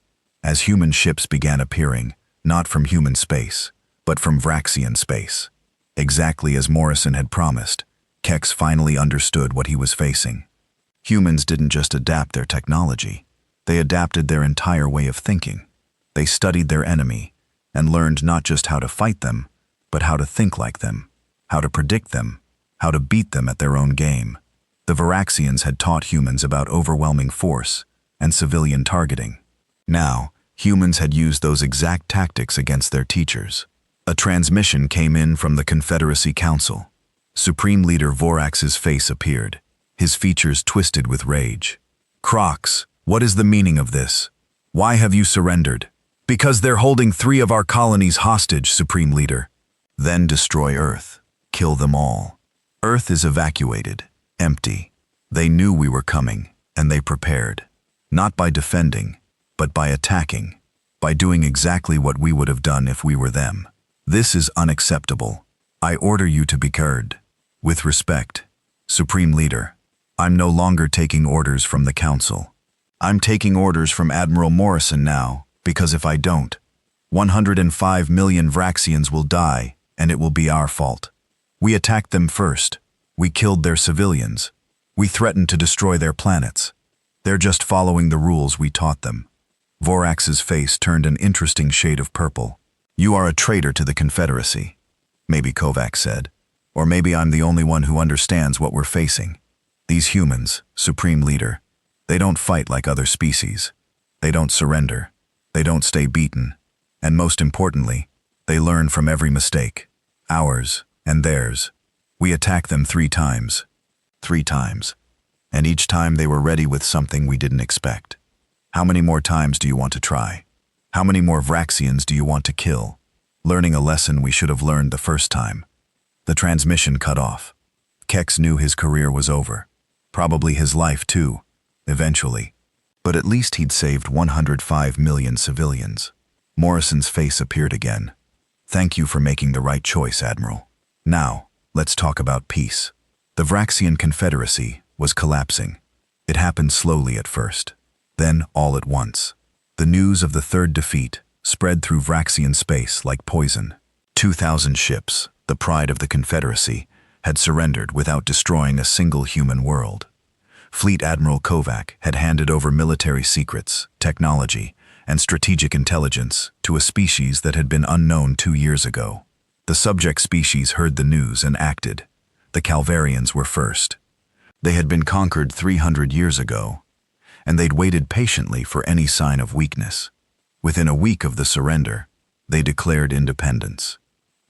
A: As human ships began appearing, not from human space, but from Vraxian space. Exactly as Morrison had promised, Kex finally understood what he was facing. Humans didn't just adapt their technology, they adapted their entire way of thinking. They studied their enemy and learned not just how to fight them, but how to think like them, how to predict them, how to beat them at their own game. The Varaxians had taught humans about overwhelming force and civilian targeting. Now, humans had used those exact tactics against their teachers. A transmission came in from the Confederacy Council. Supreme Leader Vorax's face appeared, his features twisted with rage. Crocs, what is the meaning of this? Why have you surrendered? Because they're holding 3 of our colonies hostage, Supreme Leader. Then destroy Earth. Kill them all. Earth is evacuated, empty. They knew we were coming, and they prepared. Not by defending, but by attacking. By doing exactly what we would have done if we were them. This is unacceptable. I order you to be cured. With respect, Supreme Leader, I'm no longer taking orders from the Council. I'm taking orders from Admiral Morrison now, because if I don't, 105 million Vraxians will die, and it will be our fault. We attacked them first. We killed their civilians. We threatened to destroy their planets. They're just following the rules we taught them. Vorax's face turned an interesting shade of purple. You are a traitor to the Confederacy, maybe Kovac said. Or maybe I'm the only one who understands what we're facing. These humans, Supreme Leader, they don't fight like other species. They don't surrender. They don't stay beaten. And most importantly, they learn from every mistake. Ours and theirs. We attacked them 3 times. 3 times. And each time they were ready with something we didn't expect. How many more times do you want to try? How many more Vraxians do you want to kill? Learning a lesson we should have learned the first time. The transmission cut off. Kex knew his career was over. Probably his life too, eventually. But at least he'd saved 105 million civilians. Morrison's face appeared again. Thank you for making the right choice, Admiral. Now, let's talk about peace. The Vraxian Confederacy was collapsing. It happened slowly at first, then all at once. The news of the third defeat spread through Vraxian space like poison. 2,000 ships, the pride of the Confederacy, had surrendered without destroying a single human world. Fleet Admiral Kovac had handed over military secrets, technology, and strategic intelligence to a species that had been unknown 2 years ago. The subject species heard the news and acted. The Calvarians were first. They had been conquered 300 years ago, and they'd waited patiently for any sign of weakness. Within a week of the surrender, they declared independence.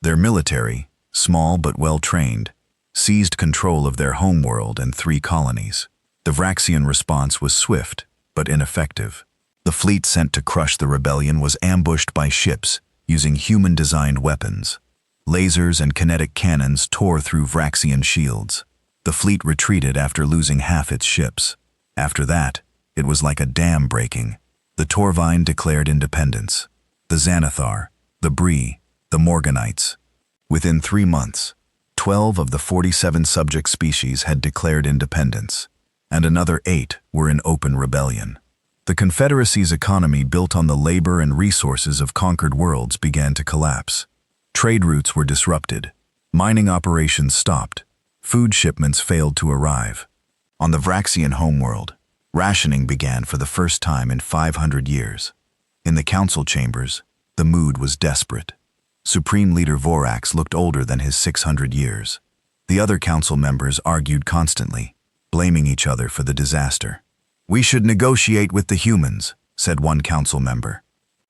A: Their military, small but well-trained, seized control of their homeworld and 3 colonies. The Vraxian response was swift but ineffective. The fleet sent to crush the rebellion was ambushed by ships using human-designed weapons. Lasers and kinetic cannons tore through Vraxian shields. The fleet retreated after losing half its ships. After that, it was like a dam breaking. The Torvine declared independence. The Xanathar, the Bree, the Morganites. Within 3 months, 12 of the 47 subject species had declared independence, and another 8 were in open rebellion. The Confederacy's economy, built on the labor and resources of conquered worlds, began to collapse. Trade routes were disrupted. Mining operations stopped. Food shipments failed to arrive. On the Vraxian homeworld, rationing began for the first time in 500 years. In the council chambers, the mood was desperate. Supreme Leader Vorax looked older than his 600 years. The other council members argued constantly, blaming each other for the disaster. "We should negotiate with the humans," said one council member.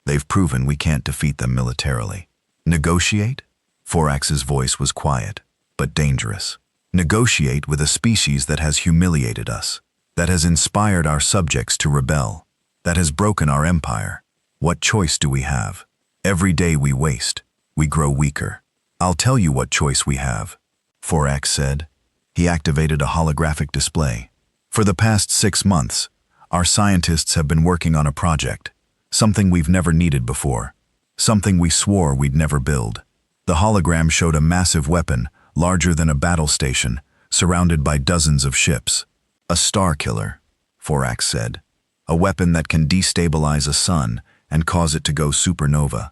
A: "They've proven we can't defeat them militarily." "Negotiate?" Vorax's voice was quiet, but dangerous. "Negotiate with a species that has humiliated us, that has inspired our subjects to rebel, that has broken our empire. What choice do we have? Every day we waste, we grow weaker." "I'll tell you what choice we have," Vorax said. He activated a holographic display. "For the past 6 months, our scientists have been working on a project, something we've never needed before, something we swore we'd never build." The hologram showed a massive weapon, larger than a battle station, surrounded by dozens of ships. "A star killer," Vorax said. "A weapon that can destabilize a sun and cause it to go supernova.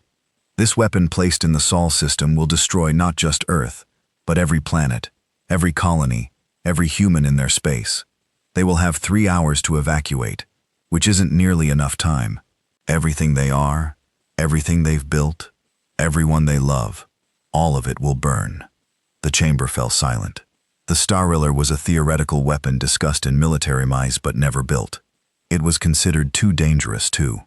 A: This weapon placed in the Sol system will destroy not just Earth, but every planet, every colony, every human in their space. They will have 3 hours to evacuate, which isn't nearly enough time. Everything they are, everything they've built, everyone they love, all of it will burn." The chamber fell silent. The Starriller was a theoretical weapon discussed in military mice but never built. It was considered too dangerous too.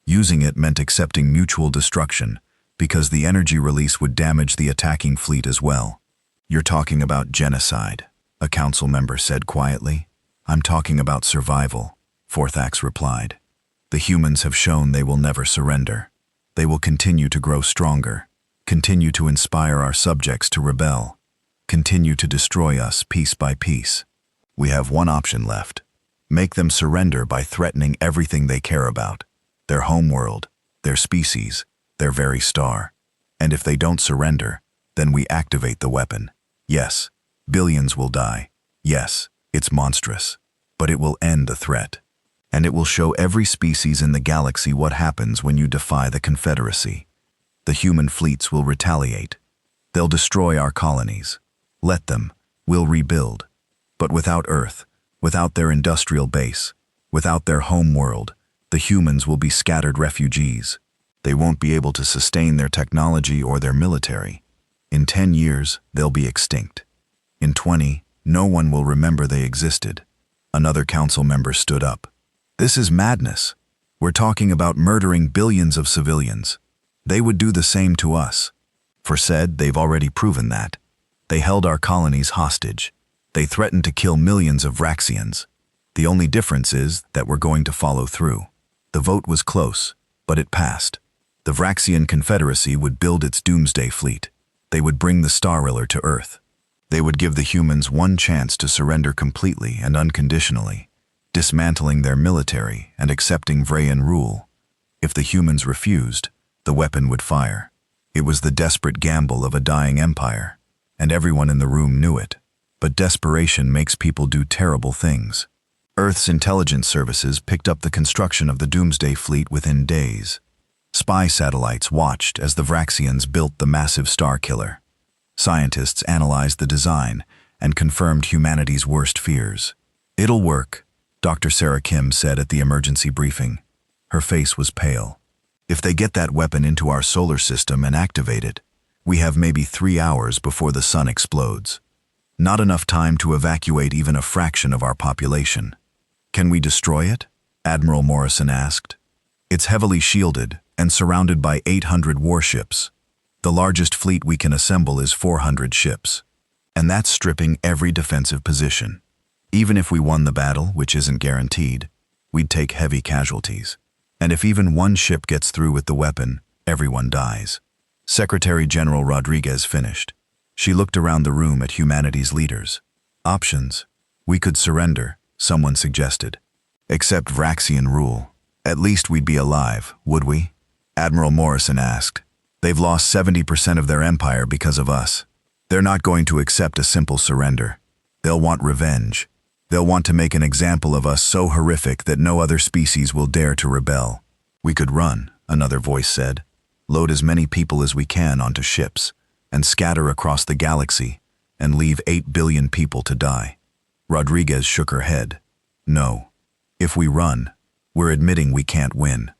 A: Using it meant accepting mutual destruction, because the energy release would damage the attacking fleet as well. "You're talking about genocide," a council member said quietly. "I'm talking about survival," Vorax replied. "The humans have shown they will never surrender. They will continue to grow stronger, continue to inspire our subjects to rebel, continue to destroy us piece by piece. We have one option left: make them surrender by threatening everything they care about, their homeworld, their species, their very star. And if they don't surrender, then we activate the weapon. Yes, billions will die. Yes, it's monstrous. But it will end the threat. And it will show every species in the galaxy what happens when you defy the Confederacy. The human fleets will retaliate. They'll destroy our colonies. Let them. We'll rebuild. But without Earth, without their industrial base, without their home world, the humans will be scattered refugees. They won't be able to sustain their technology or their military. In 10 years, they'll be extinct. In 20, no one will remember they existed." Another council member stood up. "This is madness. We're talking about murdering billions of civilians. They would do the same to us." For said, they've already proven that. They held our colonies hostage. They threatened to kill millions of Vraxians. The only difference is that we're going to follow through. The vote was close, but it passed. The Vraxian Confederacy would build its doomsday fleet. They would bring the Starriller to Earth. They would give the humans one chance to surrender completely and unconditionally, dismantling their military and accepting Vrayan rule. If the humans refused, the weapon would fire. It was the desperate gamble of a dying empire, and everyone in the room knew it. But desperation makes people do terrible things. Earth's intelligence services picked up the construction of the Doomsday Fleet within days. Spy satellites watched as the Vraxians built the massive star killer. Scientists analyzed the design and confirmed humanity's worst fears. "It'll work," Dr. Sarah Kim said at the emergency briefing. Her face was pale. "If they get that weapon into our solar system and activate it, we have maybe 3 hours before the sun explodes. Not enough time to evacuate even a fraction of our population." "Can we destroy it?" Admiral Morrison asked. "It's heavily shielded and surrounded by 800 warships. The largest fleet we can assemble is 400 ships. And that's stripping every defensive position. Even if we won the battle, which isn't guaranteed, we'd take heavy casualties. And if even one ship gets through with the weapon, everyone dies." Secretary General Rodriguez finished. She looked around the room at humanity's leaders. "Options. We could surrender," someone suggested. "Except Vraxian rule. At least we'd be alive, would we?" Admiral Morrison asked. "They've lost 70% of their empire because of us. They're not going to accept a simple surrender. They'll want revenge. They'll want to make an example of us so horrific that no other species will dare to rebel." "We could run," another voice said. "Load as many people as we can onto ships and scatter across the galaxy and leave 8 billion people to die." Rodriguez shook her head. "No. If we run, we're admitting we can't win.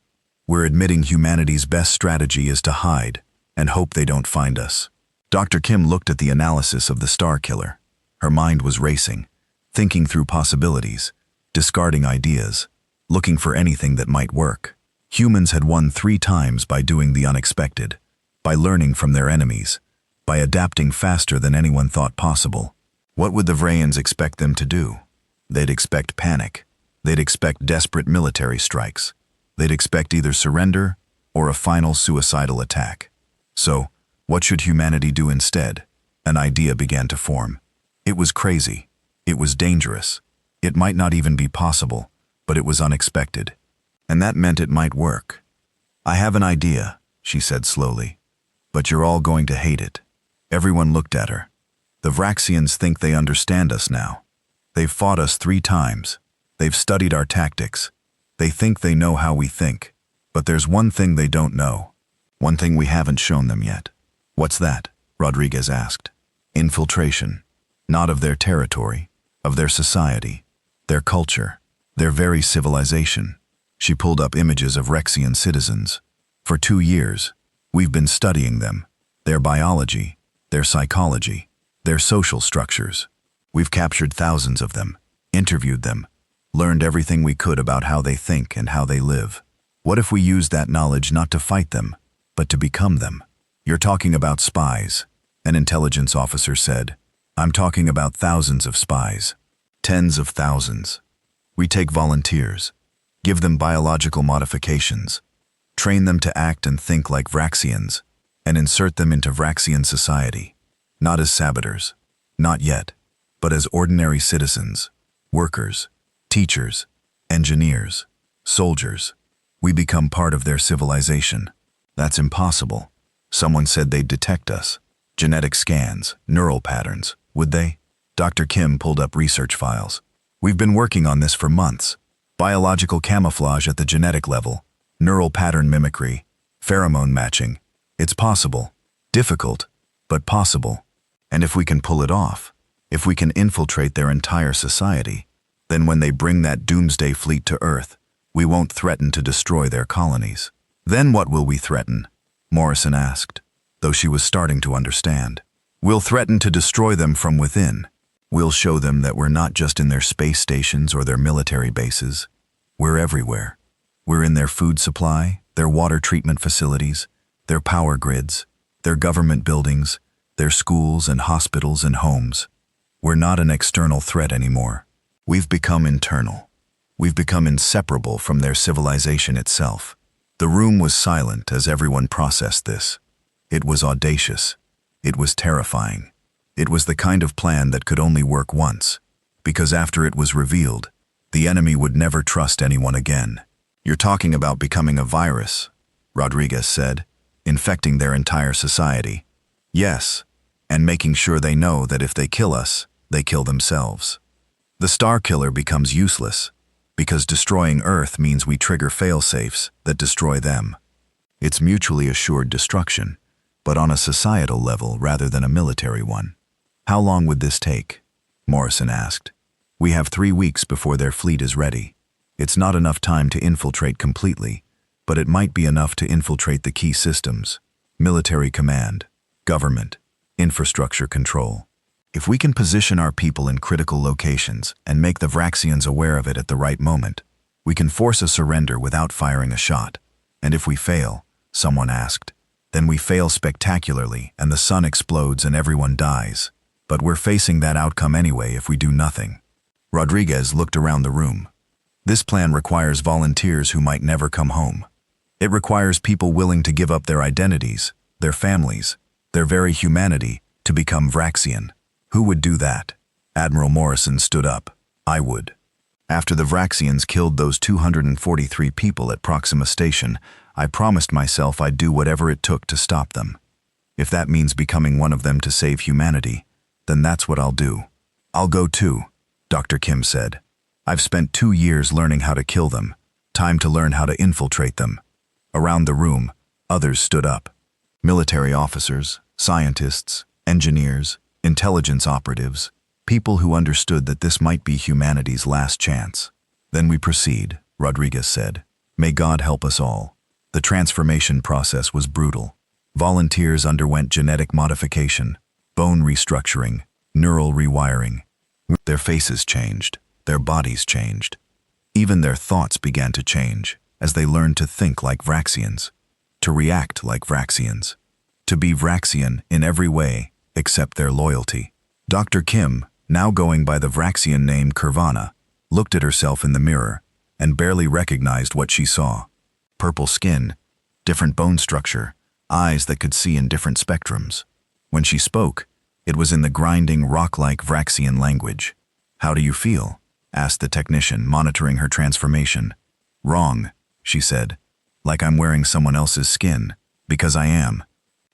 A: We're admitting humanity's best strategy is to hide and hope they don't find us." Dr. Kim looked at the analysis of the star killer. Her mind was racing, thinking through possibilities, discarding ideas, looking for anything that might work. Humans had won 3 times by doing the unexpected, by learning from their enemies, by adapting faster than anyone thought possible. What would the Vrayans expect them to do? They'd expect panic. They'd expect desperate military strikes. They'd expect either surrender or a final suicidal attack. So, what should humanity do instead? An idea began to form. It was crazy. It was dangerous. It might not even be possible, but it was unexpected. And that meant it might work. "I have an idea," she said slowly. "But you're all going to hate it." Everyone looked at her. "The Vraxians think they understand us now. They've fought us 3 times. They've studied our tactics. They think they know how we think. But there's one thing they don't know. One thing we haven't shown them yet." "What's that?" Rodriguez asked. "Infiltration. Not of their territory, of their society, their culture, their very civilization." She pulled up images of Rexian citizens. "For 2 years, we've been studying them, their biology, their psychology, their social structures. We've captured thousands of them, interviewed them, learned everything we could about how they think and how they live. What if we used that knowledge not to fight them, but to become them?" "You're talking about spies," an intelligence officer said. "I'm talking about thousands of spies. Tens of thousands. We take volunteers, give them biological modifications, train them to act and think like Vraxians, and insert them into Vraxian society. Not as saboteurs, not yet, but as ordinary citizens, workers, teachers, engineers, soldiers. We become part of their civilization." "That's impossible." "Someone said they'd detect us. Genetic scans, neural patterns. Would they?" Dr. Kim pulled up research files. "We've been working on this for months. Biological camouflage at the genetic level, neural pattern mimicry, pheromone matching. It's possible. Difficult, but possible. And if we can pull it off, if we can infiltrate their entire society, then when they bring that doomsday fleet to Earth, we won't threaten to destroy their colonies." "Then what will we threaten?" Morrison asked, though she was starting to understand. "We'll threaten to destroy them from within. We'll show them that we're not just in their space stations or their military bases. We're everywhere. We're in their food supply, their water treatment facilities, their power grids, their government buildings, their schools and hospitals and homes. We're not an external threat anymore. We've become internal. We've become inseparable from their civilization itself." The room was silent as everyone processed this. It was audacious. It was terrifying. It was the kind of plan that could only work once, because after it was revealed, the enemy would never trust anyone again. "You're talking about becoming a virus," Rodriguez said, "infecting their entire society." "Yes, and making sure they know that if they kill us, they kill themselves. The Star Killer becomes useless, because destroying Earth means we trigger failsafes that destroy them. It's mutually assured destruction, but on a societal level rather than a military one. How long would this take? Morrison asked. We have 3 weeks before their fleet is ready. It's not enough time to infiltrate completely, but it might be enough to infiltrate the key systems: military command, government, infrastructure control. If we can position our people in critical locations and make the Vraxians aware of it at the right moment, we can force a surrender without firing a shot. And if we fail, someone asked, then we fail spectacularly and the sun explodes and everyone dies. But we're facing that outcome anyway if we do nothing. Rodriguez looked around the room. This plan requires volunteers who might never come home. It requires people willing to give up their identities, their families, their very humanity to become Vraxian. Who would do that? Admiral Morrison stood up. I would. After the Vraxians killed those 243 people at Proxima Station, I promised myself I'd do whatever it took to stop them. If that means becoming one of them to save humanity, then that's what I'll do. I'll go too, Dr. Kim said. I've spent 2 years learning how to kill them. Time to learn how to infiltrate them. Around the room, others stood up. Military officers, scientists, engineers, intelligence operatives, people who understood that this might be humanity's last chance. Then we proceed, Rodriguez said. May God help us all. The transformation process was brutal. Volunteers underwent genetic modification, bone restructuring, neural rewiring. Their faces changed, their bodies changed. Even their thoughts began to change as they learned to think like Vraxians, to react like Vraxians, to be Vraxian in every way except their loyalty. Dr. Kim, now going by the Vraxian name Kurvana, looked at herself in the mirror and barely recognized what she saw. Purple skin, different bone structure, eyes that could see in different spectrums. When she spoke, it was in the grinding, rock-like Vraxian language. How do you feel? Asked the technician, monitoring her transformation. Wrong, she said. Like I'm wearing someone else's skin, because I am.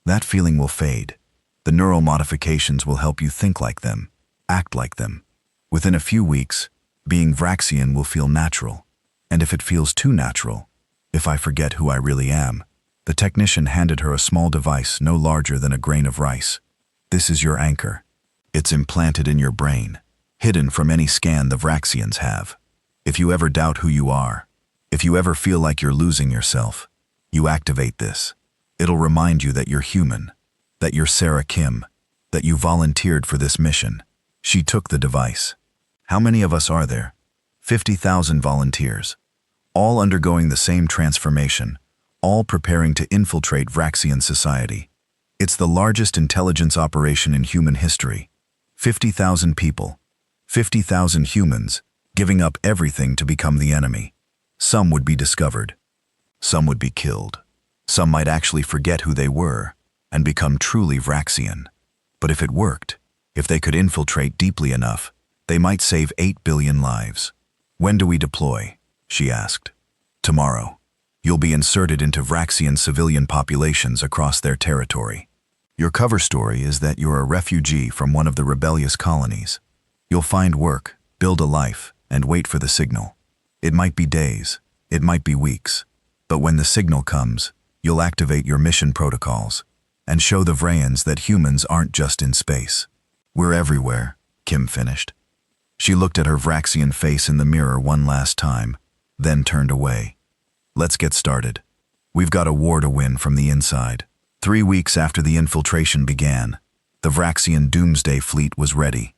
A: That feeling will fade. The neural modifications will help you think like them, act like them. Within a few weeks, being Vraxian will feel natural. And if it feels too natural, if I forget who I really am, the technician handed her a small device no larger than a grain of rice. This is your anchor. It's implanted in your brain, hidden from any scan the Vraxians have. If you ever doubt who you are, if you ever feel like you're losing yourself, you activate this. It'll remind you that you're human, that you're Sarah Kim, that you volunteered for this mission. She took the device. How many of us are there? 50,000 volunteers, all undergoing the same transformation, all preparing to infiltrate Vraxian society. It's the largest intelligence operation in human history. 50,000 people, 50,000 humans, giving up everything to become the enemy. Some would be discovered. Some would be killed. Some might actually forget who they were and become truly Vraxian. But if it worked, if they could infiltrate deeply enough, they might save 8 billion lives. When do we deploy? She asked. Tomorrow. You'll be inserted into Vraxian civilian populations across their territory. Your cover story is that you're a refugee from one of the rebellious colonies. You'll find work, build a life, and wait for the signal. It might be days, it might be weeks, but when the signal comes, you'll activate your mission protocols and show the Vrayans that humans aren't just in space. We're everywhere, Kim finished. She looked at her Vraxian face in the mirror one last time, then turned away. Let's get started. We've got a war to win from the inside. 3 weeks after the infiltration began, the Vraxian Doomsday Fleet was ready.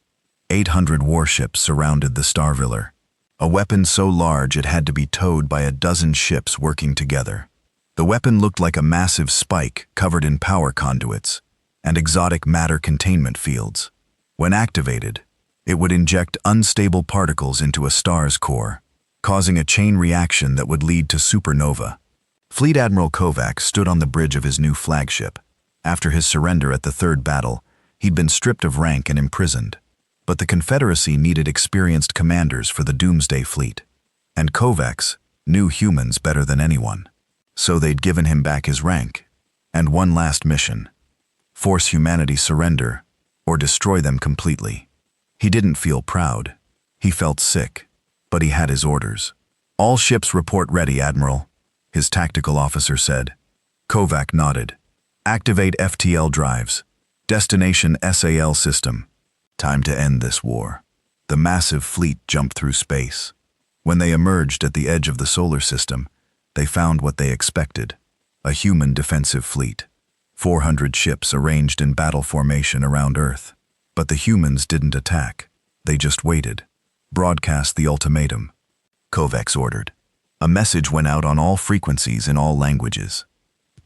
A: 800 warships surrounded the Starviller. A weapon so large it had to be towed by a dozen ships working together. The weapon looked like a massive spike covered in power conduits and exotic matter containment fields. When activated, it would inject unstable particles into a star's core, causing a chain reaction that would lead to supernova. Fleet Admiral Kovacs stood on the bridge of his new flagship. After his surrender at the Third Battle, he'd been stripped of rank and imprisoned. But the Confederacy needed experienced commanders for the Doomsday Fleet, and Kovacs knew humans better than anyone. So they'd given him back his rank, and one last mission: force humanity surrender or destroy them completely. He didn't feel proud. He felt sick. But he had his orders. "All ships report ready, Admiral," his tactical officer said. Kovac nodded. "Activate FTL drives. Destination SAL system. Time to end this war." The massive fleet jumped through space. When they emerged at the edge of the solar system, they found what they expected: a human defensive fleet. 400 ships arranged in battle formation around Earth. But the humans didn't attack. They just waited. "Broadcast the ultimatum," Kovacs ordered. A message went out on all frequencies in all languages.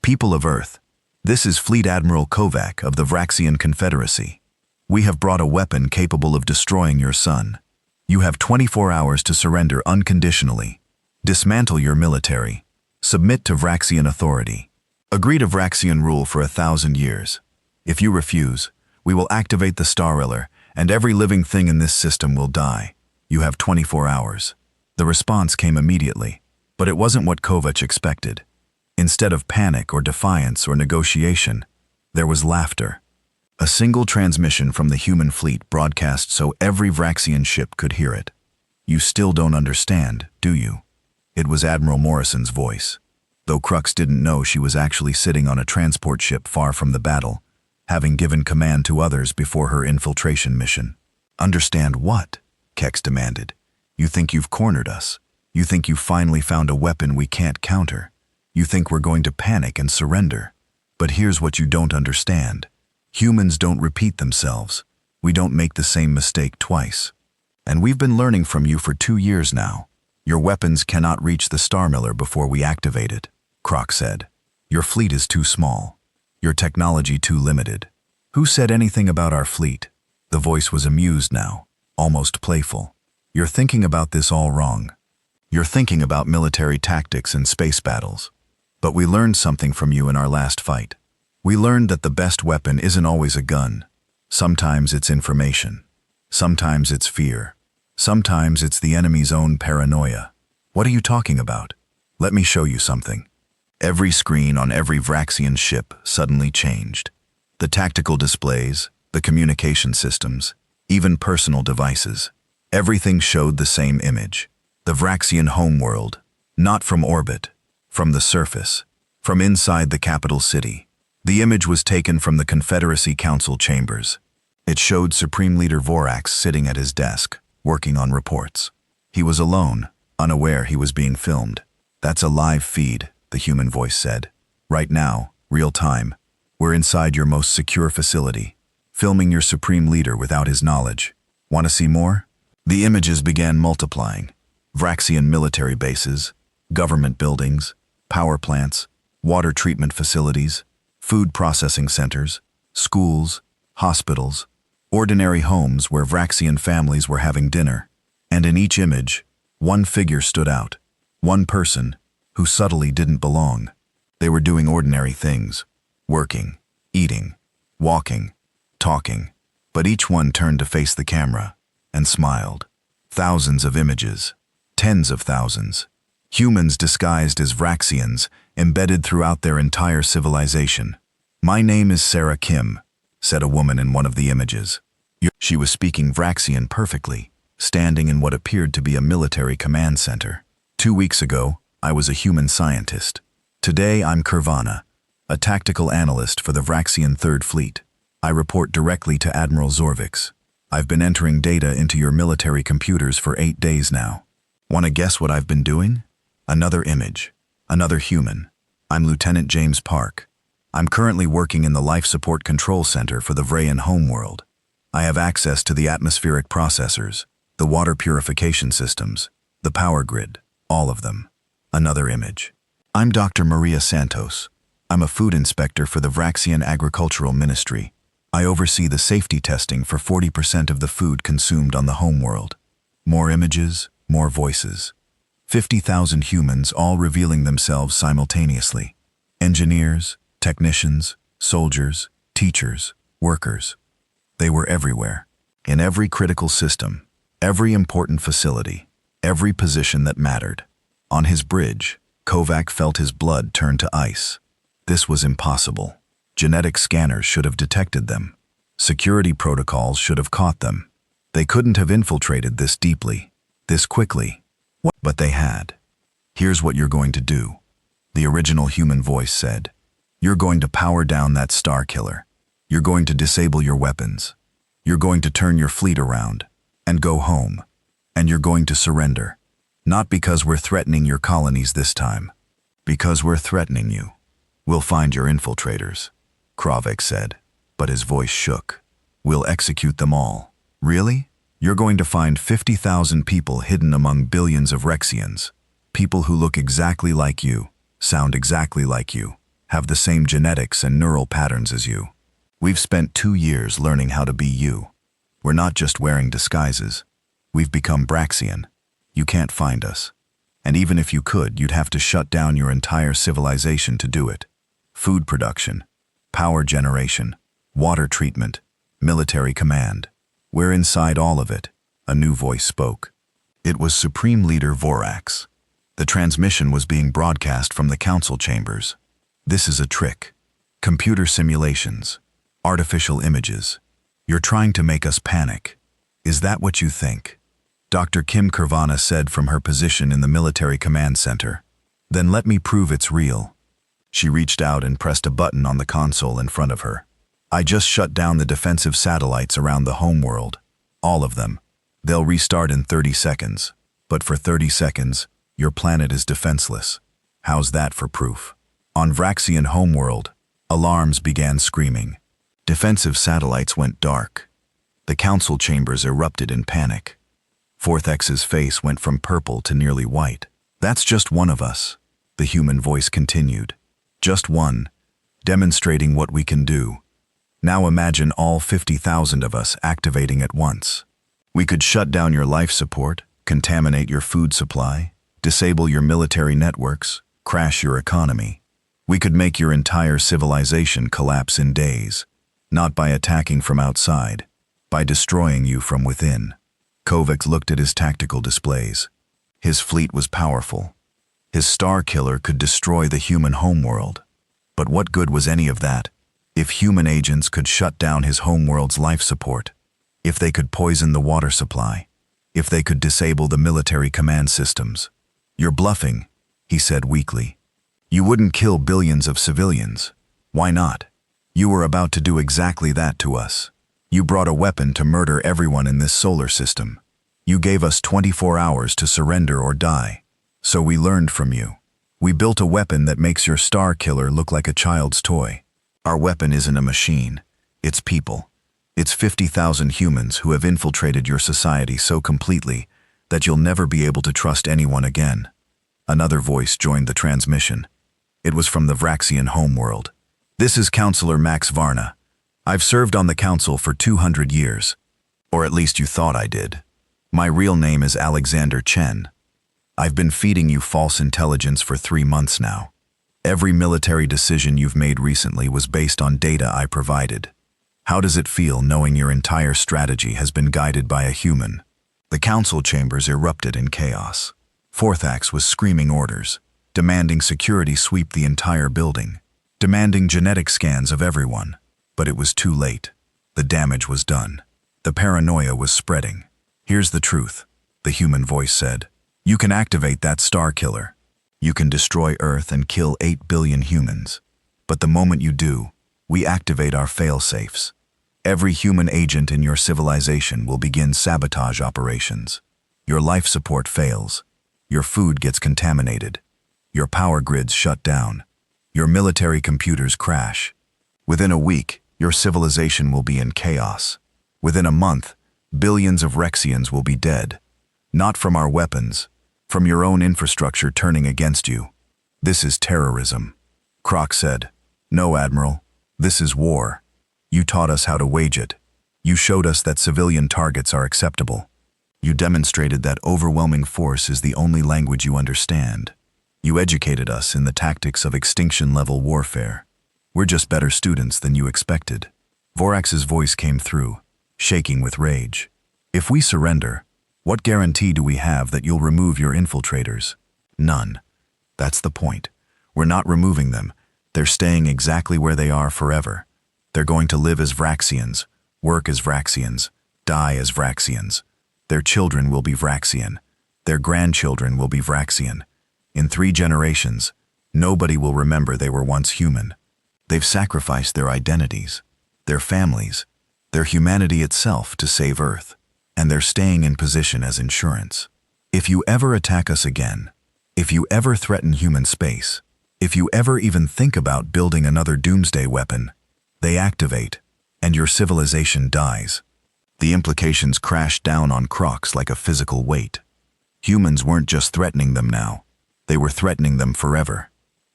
A: "People of Earth, this is Fleet Admiral Kovac of the Vraxian Confederacy. We have brought a weapon capable of destroying your sun. You have 24 hours to surrender unconditionally. Dismantle your military. Submit to Vraxian authority. Agree to Vraxian rule for 1,000 years. If you refuse, we will activate the Stariller, and every living thing in this system will die. You have 24 hours. The response came immediately, but it wasn't what Kovac expected. Instead of panic or defiance or negotiation, there was laughter. A single transmission from the human fleet broadcast so every Vraxian ship could hear it. "You still don't understand, do you?" It was Admiral Morrison's voice, though Crux didn't know she was actually sitting on a transport ship far from the battle, having given command to others before her infiltration mission. "Understand what?" Kex demanded. "You think you've cornered us? You think you finally found a weapon we can't counter? You think we're going to panic and surrender? But here's what you don't understand. Humans don't repeat themselves. We don't make the same mistake twice. And we've been learning from you for 2 years now. Your weapons cannot reach the Starmiller before we activate it," Croc said. "Your fleet is too small. Your technology too limited." "Who said anything about our fleet?" The voice was amused now, almost playful. "You're thinking about this all wrong. You're thinking about military tactics and space battles. But we learned something from you in our last fight. We learned that the best weapon isn't always a gun. Sometimes it's information. Sometimes it's fear. Sometimes it's the enemy's own paranoia." "What are you talking about?" "Let me show you something." Every screen on every Vraxian ship suddenly changed. The tactical displays, the communication systems, even personal devices. Everything showed the same image. The Vraxian homeworld, not from orbit, from the surface, from inside the capital city. The image was taken from the Confederacy Council chambers. It showed Supreme Leader Vorax sitting at his desk, working on reports. He was alone, unaware he was being filmed. "That's a live feed," the human voice said. "Right now, real time. We're inside your most secure facility, filming your Supreme Leader without his knowledge. Want to see more?" The images began multiplying. Vraxian military bases, government buildings, power plants, water treatment facilities, food processing centers, schools, hospitals, ordinary homes where Vraxian families were having dinner. And in each image, one figure stood out. One person who subtly didn't belong. They were doing ordinary things, working, eating, walking, talking. But each one turned to face the camera and smiled. Thousands of images, tens of thousands. Humans disguised as Vraxians, embedded throughout their entire civilization. "My name is Sarah Kim," said a woman in one of the images. She was speaking Vraxian perfectly, standing in what appeared to be a military command center. 2 weeks ago, I was a human scientist. Today I'm Kurvana, a tactical analyst for the Vraxian Third Fleet. I report directly to Admiral Zorvix. I've been entering data into your military computers for 8 days now. Want to guess what I've been doing? Another image. Another human. I'm Lieutenant James Park. I'm currently working in the Life Support Control Center for the Vrayan homeworld. I have access to the atmospheric processors, the water purification systems, the power grid, all of them. Another image. I'm Dr. Maria Santos. I'm a food inspector for the Vraxian Agricultural Ministry. I oversee the safety testing for 40% of the food consumed on the homeworld. More images, more voices. 50,000 humans all revealing themselves simultaneously. Engineers, technicians, soldiers, teachers, workers. They were everywhere. In every critical system, every important facility, every position that mattered. On his bridge, Kovac felt his blood turn to ice. This was impossible. Genetic scanners should have detected them. Security protocols should have caught them. They couldn't have infiltrated this deeply, this quickly. But they had. Here's what you're going to do, the original human voice said. You're going to power down that star killer. You're going to disable your weapons. You're going to turn your fleet around and go home. And you're going to surrender. Not because we're threatening your colonies this time. Because we're threatening you. We'll find your infiltrators, Kravik said, but his voice shook. We'll execute them all. Really? You're going to find 50,000 people hidden among billions of Rexians. People who look exactly like you, sound exactly like you, have the same genetics and neural patterns as you. We've spent 2 years learning how to be you. We're not just wearing disguises. We've become Braxian. You can't find us. And even if you could, you'd have to shut down your entire civilization to do it. Food production, power generation, water treatment, military command. We're inside all of it, a new voice spoke. It was Supreme Leader Vorax. The transmission was being broadcast from the council chambers. This is a trick. Computer simulations. Artificial images. You're trying to make us panic. Is that what you think? Dr. Kim Kurvana said from her position in the military command center. Then let me prove it's real. She reached out and pressed a button on the console in front of her. I just shut down the defensive satellites around the homeworld. All of them. They'll restart in 30 seconds. But for 30 seconds, your planet is defenseless. How's that for proof? On Vraxian homeworld, alarms began screaming. Defensive satellites went dark. The council chambers erupted in panic. Fourth X's face went from purple to nearly white. That's just one of us, the human voice continued. Just one, demonstrating what we can do. Now imagine all 50,000 of us activating at once. We could shut down your life support, contaminate your food supply, disable your military networks, crash your economy. We could make your entire civilization collapse in days, not by attacking from outside, by destroying you from within. Kovacs looked at his tactical displays. His fleet was powerful. His star killer could destroy the human homeworld. But what good was any of that if human agents could shut down his homeworld's life support, if they could poison the water supply, if they could disable the military command systems? You're bluffing, he said weakly. You wouldn't kill billions of civilians. Why not? You were about to do exactly that to us. You brought a weapon to murder everyone in this solar system. You gave us 24 hours to surrender or die. So we learned from you. We built a weapon that makes your star killer look like a child's toy. Our weapon isn't a machine. It's people. It's 50,000 humans who have infiltrated your society so completely that you'll never be able to trust anyone again. Another voice joined the transmission. It was from the Vraxian homeworld. This is Counselor Max Varna. I've served on the council for 200 years. Or at least you thought I did. My real name is Alexander Chen. I've been feeding you false intelligence for 3 months now. Every military decision you've made recently was based on data I provided. How does it feel knowing your entire strategy has been guided by a human? The council chambers erupted in chaos. Forthax was screaming orders, demanding security sweep the entire building, demanding genetic scans of everyone. But it was too late. The damage was done. The paranoia was spreading. Here's the truth, the human voice said. You can activate that star killer. You can destroy Earth and kill 8 billion humans. But the moment you do, we activate our fail-safes. Every human agent in your civilization will begin sabotage operations. Your life support fails. Your food gets contaminated. Your power grids shut down. Your military computers crash. Within a week, your civilization will be in chaos. Within a month, billions of Rexians will be dead. Not from our weapons, from your own infrastructure turning against you. This is terrorism. Croc said. No, Admiral. This is war. You taught us how to wage it. You showed us that civilian targets are acceptable. You demonstrated that overwhelming force is the only language you understand. You educated us in the tactics of extinction-level warfare. We're just better students than you expected. Vorax's voice came through, shaking with rage. If we surrender, what guarantee do we have that you'll remove your infiltrators? None. That's the point. We're not removing them. They're staying exactly where they are forever. They're going to live as Vraxians, work as Vraxians, die as Vraxians. Their children will be Vraxian. Their grandchildren will be Vraxian. In 3 generations, nobody will remember they were once human. They've sacrificed their identities, their families, their humanity itself to save Earth, and they're staying in position as insurance. If you ever attack us again, if you ever threaten human space, if you ever even think about building another doomsday weapon, they activate, and your civilization dies. The implications crash down on Crocs like a physical weight. Humans weren't just threatening them now, they were threatening them forever.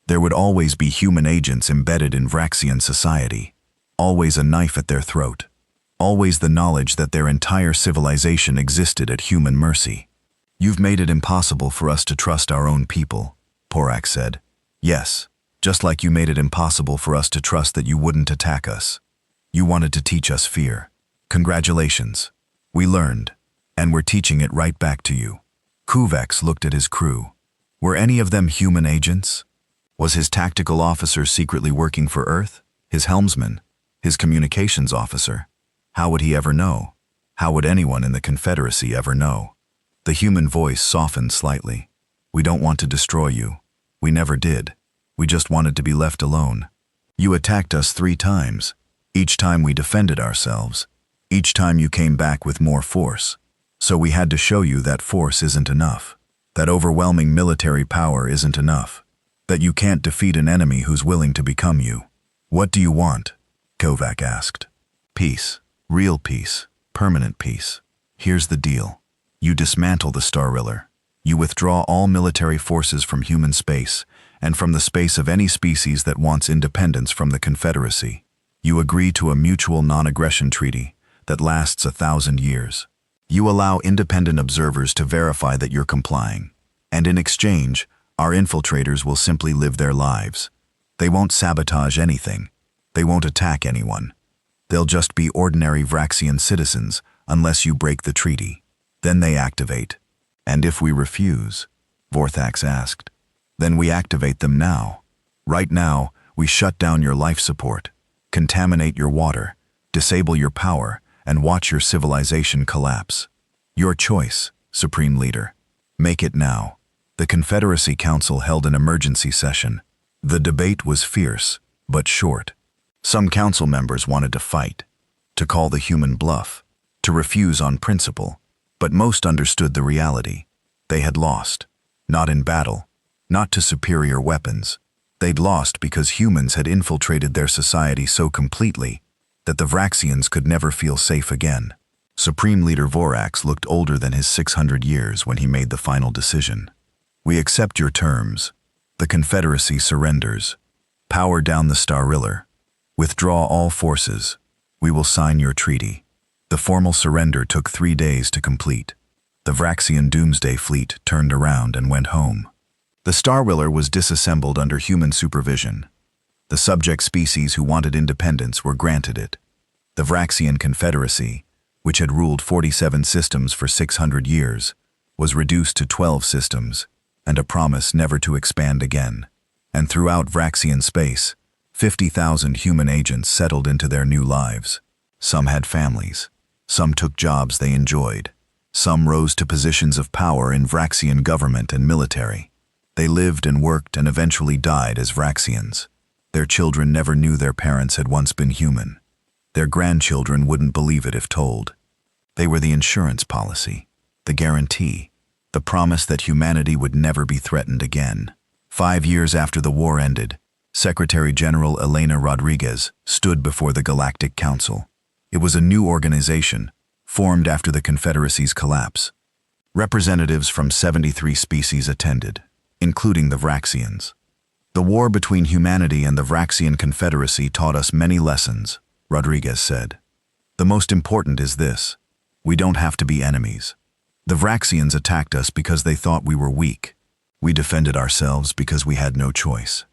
A: There would always be human agents embedded in Vraxian society, always a knife at their throat, always the knowledge that their entire civilization existed at human mercy. You've made it impossible for us to trust our own people, Porak said. Yes, just like you made it impossible for us to trust that you wouldn't attack us. You wanted to teach us fear. Congratulations. We learned, and we're teaching it right back to you. Kuvex looked at his crew. Were any of them human agents? Was his tactical officer secretly working for Earth? His helmsman? His communications officer? How would he ever know? How would anyone in the Confederacy ever know? The human voice softened slightly. We don't want to destroy you. We never did. We just wanted to be left alone. You attacked us 3 times. Each time we defended ourselves. Each time you came back with more force. So we had to show you that force isn't enough. That overwhelming military power isn't enough. That you can't defeat an enemy who's willing to become you. What do you want? Kovac asked. Peace. Real peace. Permanent peace. Here's the deal. You dismantle the Starriller. You withdraw all military forces from human space, and from the space of any species that wants independence from the Confederacy. You agree to a mutual non-aggression treaty that lasts 1,000 years. You allow independent observers to verify that you're complying. And in exchange, our infiltrators will simply live their lives. They won't sabotage anything. They won't attack anyone. They'll just be ordinary Vraxian citizens unless you break the treaty. Then they activate. And if we refuse, Vorthax asked, then we activate them now. Right now, we shut down your life support, contaminate your water, disable your power, and watch your civilization collapse. Your choice, Supreme Leader. Make it now. The Confederacy Council held an emergency session. The debate was fierce, but short. Some council members wanted to fight, to call the human bluff, to refuse on principle. But most understood the reality. They had lost. Not in battle. Not to superior weapons. They'd lost because humans had infiltrated their society so completely that the Vraxians could never feel safe again. Supreme Leader Vorax looked older than his 600 years when he made the final decision. We accept your terms. The Confederacy surrenders. Power down the Starriller. Withdraw all forces. We will sign your treaty. The formal surrender took 3 days to complete. The Vraxian Doomsday Fleet turned around and went home. The Starriller was disassembled under human supervision. The subject species who wanted independence were granted it. The Vraxian Confederacy, which had ruled 47 systems for 600 years, was reduced to 12 systems, and a promise never to expand again. And throughout Vraxian space, 50,000 human agents settled into their new lives. Some had families. Some took jobs they enjoyed. Some rose to positions of power in Vraxian government and military. They lived and worked and eventually died as Vraxians. Their children never knew their parents had once been human. Their grandchildren wouldn't believe it if told. They were the insurance policy, the guarantee, the promise that humanity would never be threatened again. 5 years after the war ended, Secretary General Elena Rodriguez stood before the Galactic Council. It was a new organization, formed after the Confederacy's collapse. Representatives from 73 species attended, including the Vraxians. The war between humanity and the Vraxian Confederacy taught us many lessons, Rodriguez said. The most important is this: we don't have to be enemies. The Vraxians attacked us because they thought we were weak. We defended ourselves because we had no choice.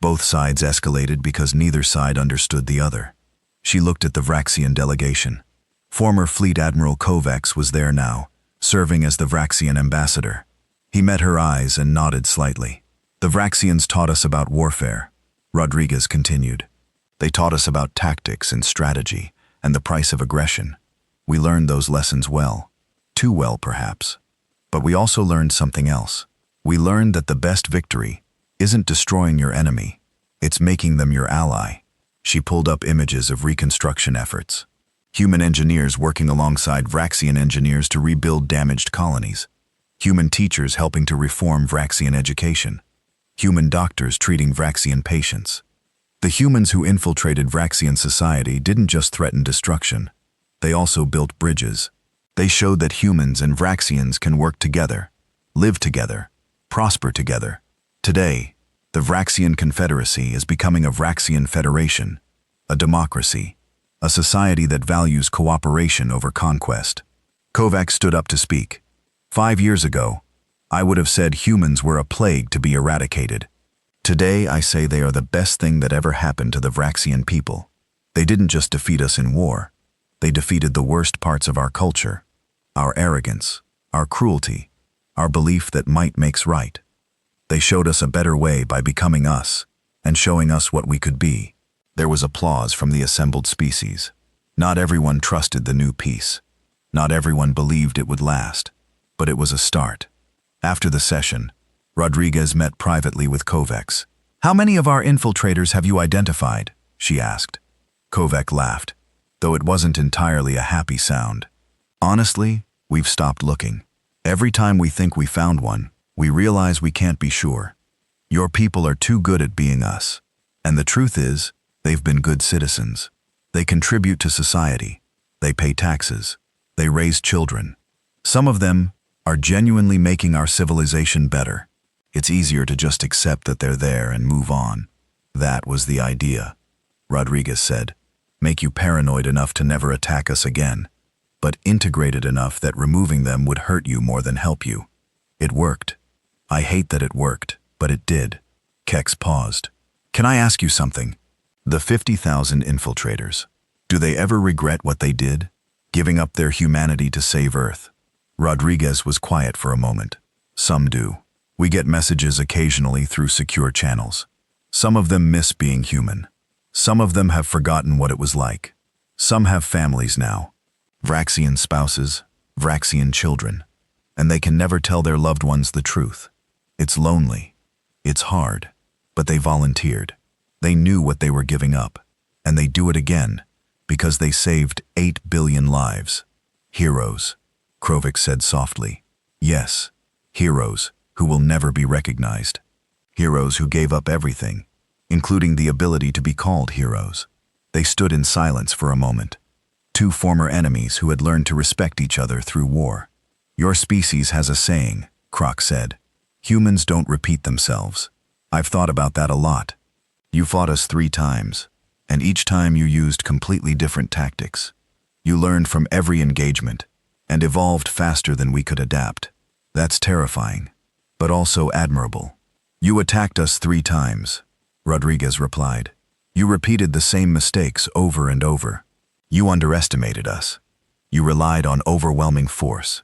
A: Both sides escalated because neither side understood the other. She looked at the Vraxian delegation. Former Fleet Admiral Kovacs was there now, serving as the Vraxian ambassador. He met her eyes and nodded slightly. The Vraxians taught us about warfare, Rodriguez continued. They taught us about tactics and strategy and the price of aggression. We learned those lessons well. Too well, perhaps. But we also learned something else. We learned that the best victory isn't destroying your enemy. It's making them your ally. She pulled up images of reconstruction efforts. Human engineers working alongside Vraxian engineers to rebuild damaged colonies. Human teachers helping to reform Vraxian education. Human doctors treating Vraxian patients. The humans who infiltrated Vraxian society didn't just threaten destruction. They also built bridges. They showed that humans and Vraxians can work together, live together, prosper together. Today, the Vraxian Confederacy is becoming a Vraxian Federation, a democracy, a society that values cooperation over conquest. Kovac stood up to speak. 5 years ago, I would have said humans were a plague to be eradicated. Today, I say they are the best thing that ever happened to the Vraxian people. They didn't just defeat us in war. They defeated the worst parts of our culture, our arrogance, our cruelty, our belief that might makes right. They showed us a better way by becoming us and showing us what we could be. There was applause from the assembled species. Not everyone trusted the new peace. Not everyone believed it would last, but it was a start. After the session, Rodriguez met privately with Kovacs. "How many of our infiltrators have you identified?" she asked. Kovac laughed, though it wasn't entirely a happy sound. "Honestly, we've stopped looking. Every time we think we found one, we realize we can't be sure. Your people are too good at being us. And the truth is, they've been good citizens. They contribute to society. They pay taxes. They raise children. Some of them are genuinely making our civilization better. It's easier to just accept that they're there and move on." "That was the idea," Rodriguez said. "Make you paranoid enough to never attack us again, but integrated enough that removing them would hurt you more than help you. It worked. I hate that it worked, but it did." Kex paused. "Can I ask you something? The 50,000 infiltrators, do they ever regret what they did? Giving up their humanity to save Earth?" Rodriguez was quiet for a moment. "Some do. We get messages occasionally through secure channels. Some of them miss being human. Some of them have forgotten what it was like. Some have families now. Vraxian spouses, Vraxian children. And they can never tell their loved ones the truth. It's lonely. It's hard. But they volunteered. They knew what they were giving up. And they do it again, because they saved 8 billion lives. Heroes," Kovac said softly. "Yes, heroes who will never be recognized. Heroes who gave up everything, including the ability to be called heroes." They stood in silence for a moment. Two former enemies who had learned to respect each other through war. "Your species has a saying," Croc said. "Humans don't repeat themselves. I've thought about that a lot. You fought us 3 times, and each time you used completely different tactics. You learned from every engagement, and evolved faster than we could adapt. That's terrifying, but also admirable." "You attacked us 3 times," Rodriguez replied. "You repeated the same mistakes over and over. You underestimated us. You relied on overwhelming force.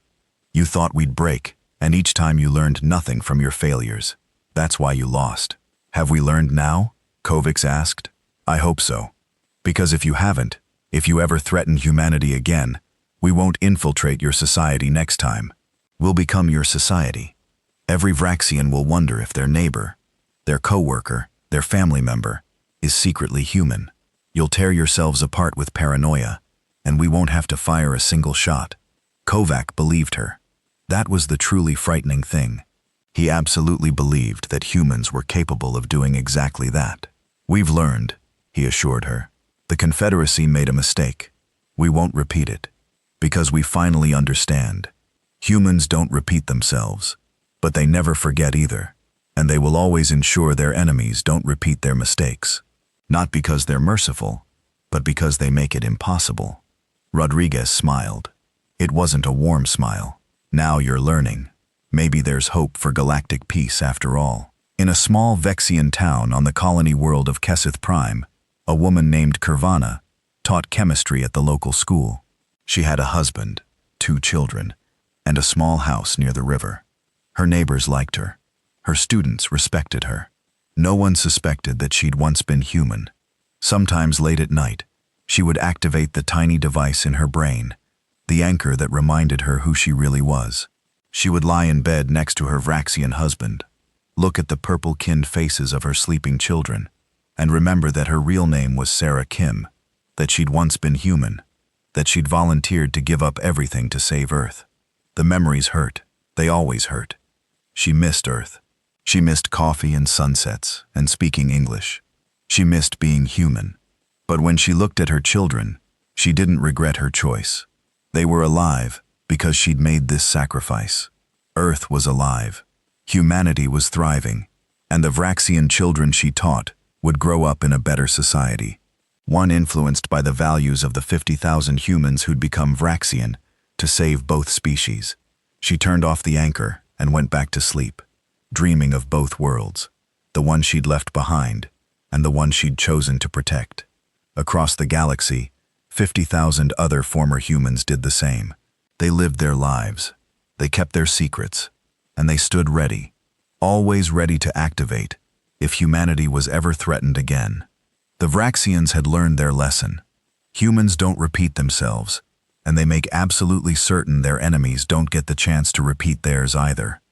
A: You thought we'd break, and each time you learned nothing from your failures. That's why you lost." "Have we learned now?" Kovacs asked. "I hope so. Because if you haven't, if you ever threaten humanity again, we won't infiltrate your society next time. We'll become your society. Every Vraxian will wonder if their neighbor, their co-worker, their family member, is secretly human. You'll tear yourselves apart with paranoia, and we won't have to fire a single shot." Kovac believed her. That was the truly frightening thing. He absolutely believed that humans were capable of doing exactly that. "We've learned," he assured her. "The Confederacy made a mistake. We won't repeat it. Because we finally understand. Humans don't repeat themselves, but they never forget either. And they will always ensure their enemies don't repeat their mistakes. Not because they're merciful, but because they make it impossible." Rodriguez smiled. It wasn't a warm smile. "Now you're learning. Maybe there's hope for galactic peace after all." In a small Vexian town on the colony world of Kesith Prime, a woman named Kurvana taught chemistry at the local school. She had a husband, 2 children, and a small house near the river. Her neighbors liked her. Her students respected her. No one suspected that she'd once been human. Sometimes late at night, she would activate the tiny device in her brain, the anchor that reminded her who she really was. She would lie in bed next to her Vraxian husband, look at the purple-kinned faces of her sleeping children, and remember that her real name was Sarah Kim, that she'd once been human, that she'd volunteered to give up everything to save Earth. The memories hurt. They always hurt. She missed Earth. She missed coffee and sunsets and speaking English. She missed being human. But when she looked at her children, she didn't regret her choice. They were alive because she'd made this sacrifice. Earth was alive. Humanity was thriving. And the Vraxian children she taught would grow up in a better society. One influenced by the values of the 50,000 humans who'd become Vraxian to save both species. She turned off the anchor and went back to sleep, dreaming of both worlds, the one she'd left behind and the one she'd chosen to protect. Across the galaxy, 50,000 other former humans did the same. They lived their lives, they kept their secrets, and they stood ready, always ready to activate if humanity was ever threatened again. The Vraxians had learned their lesson. Humans don't repeat themselves, and they make absolutely certain their enemies don't get the chance to repeat theirs either.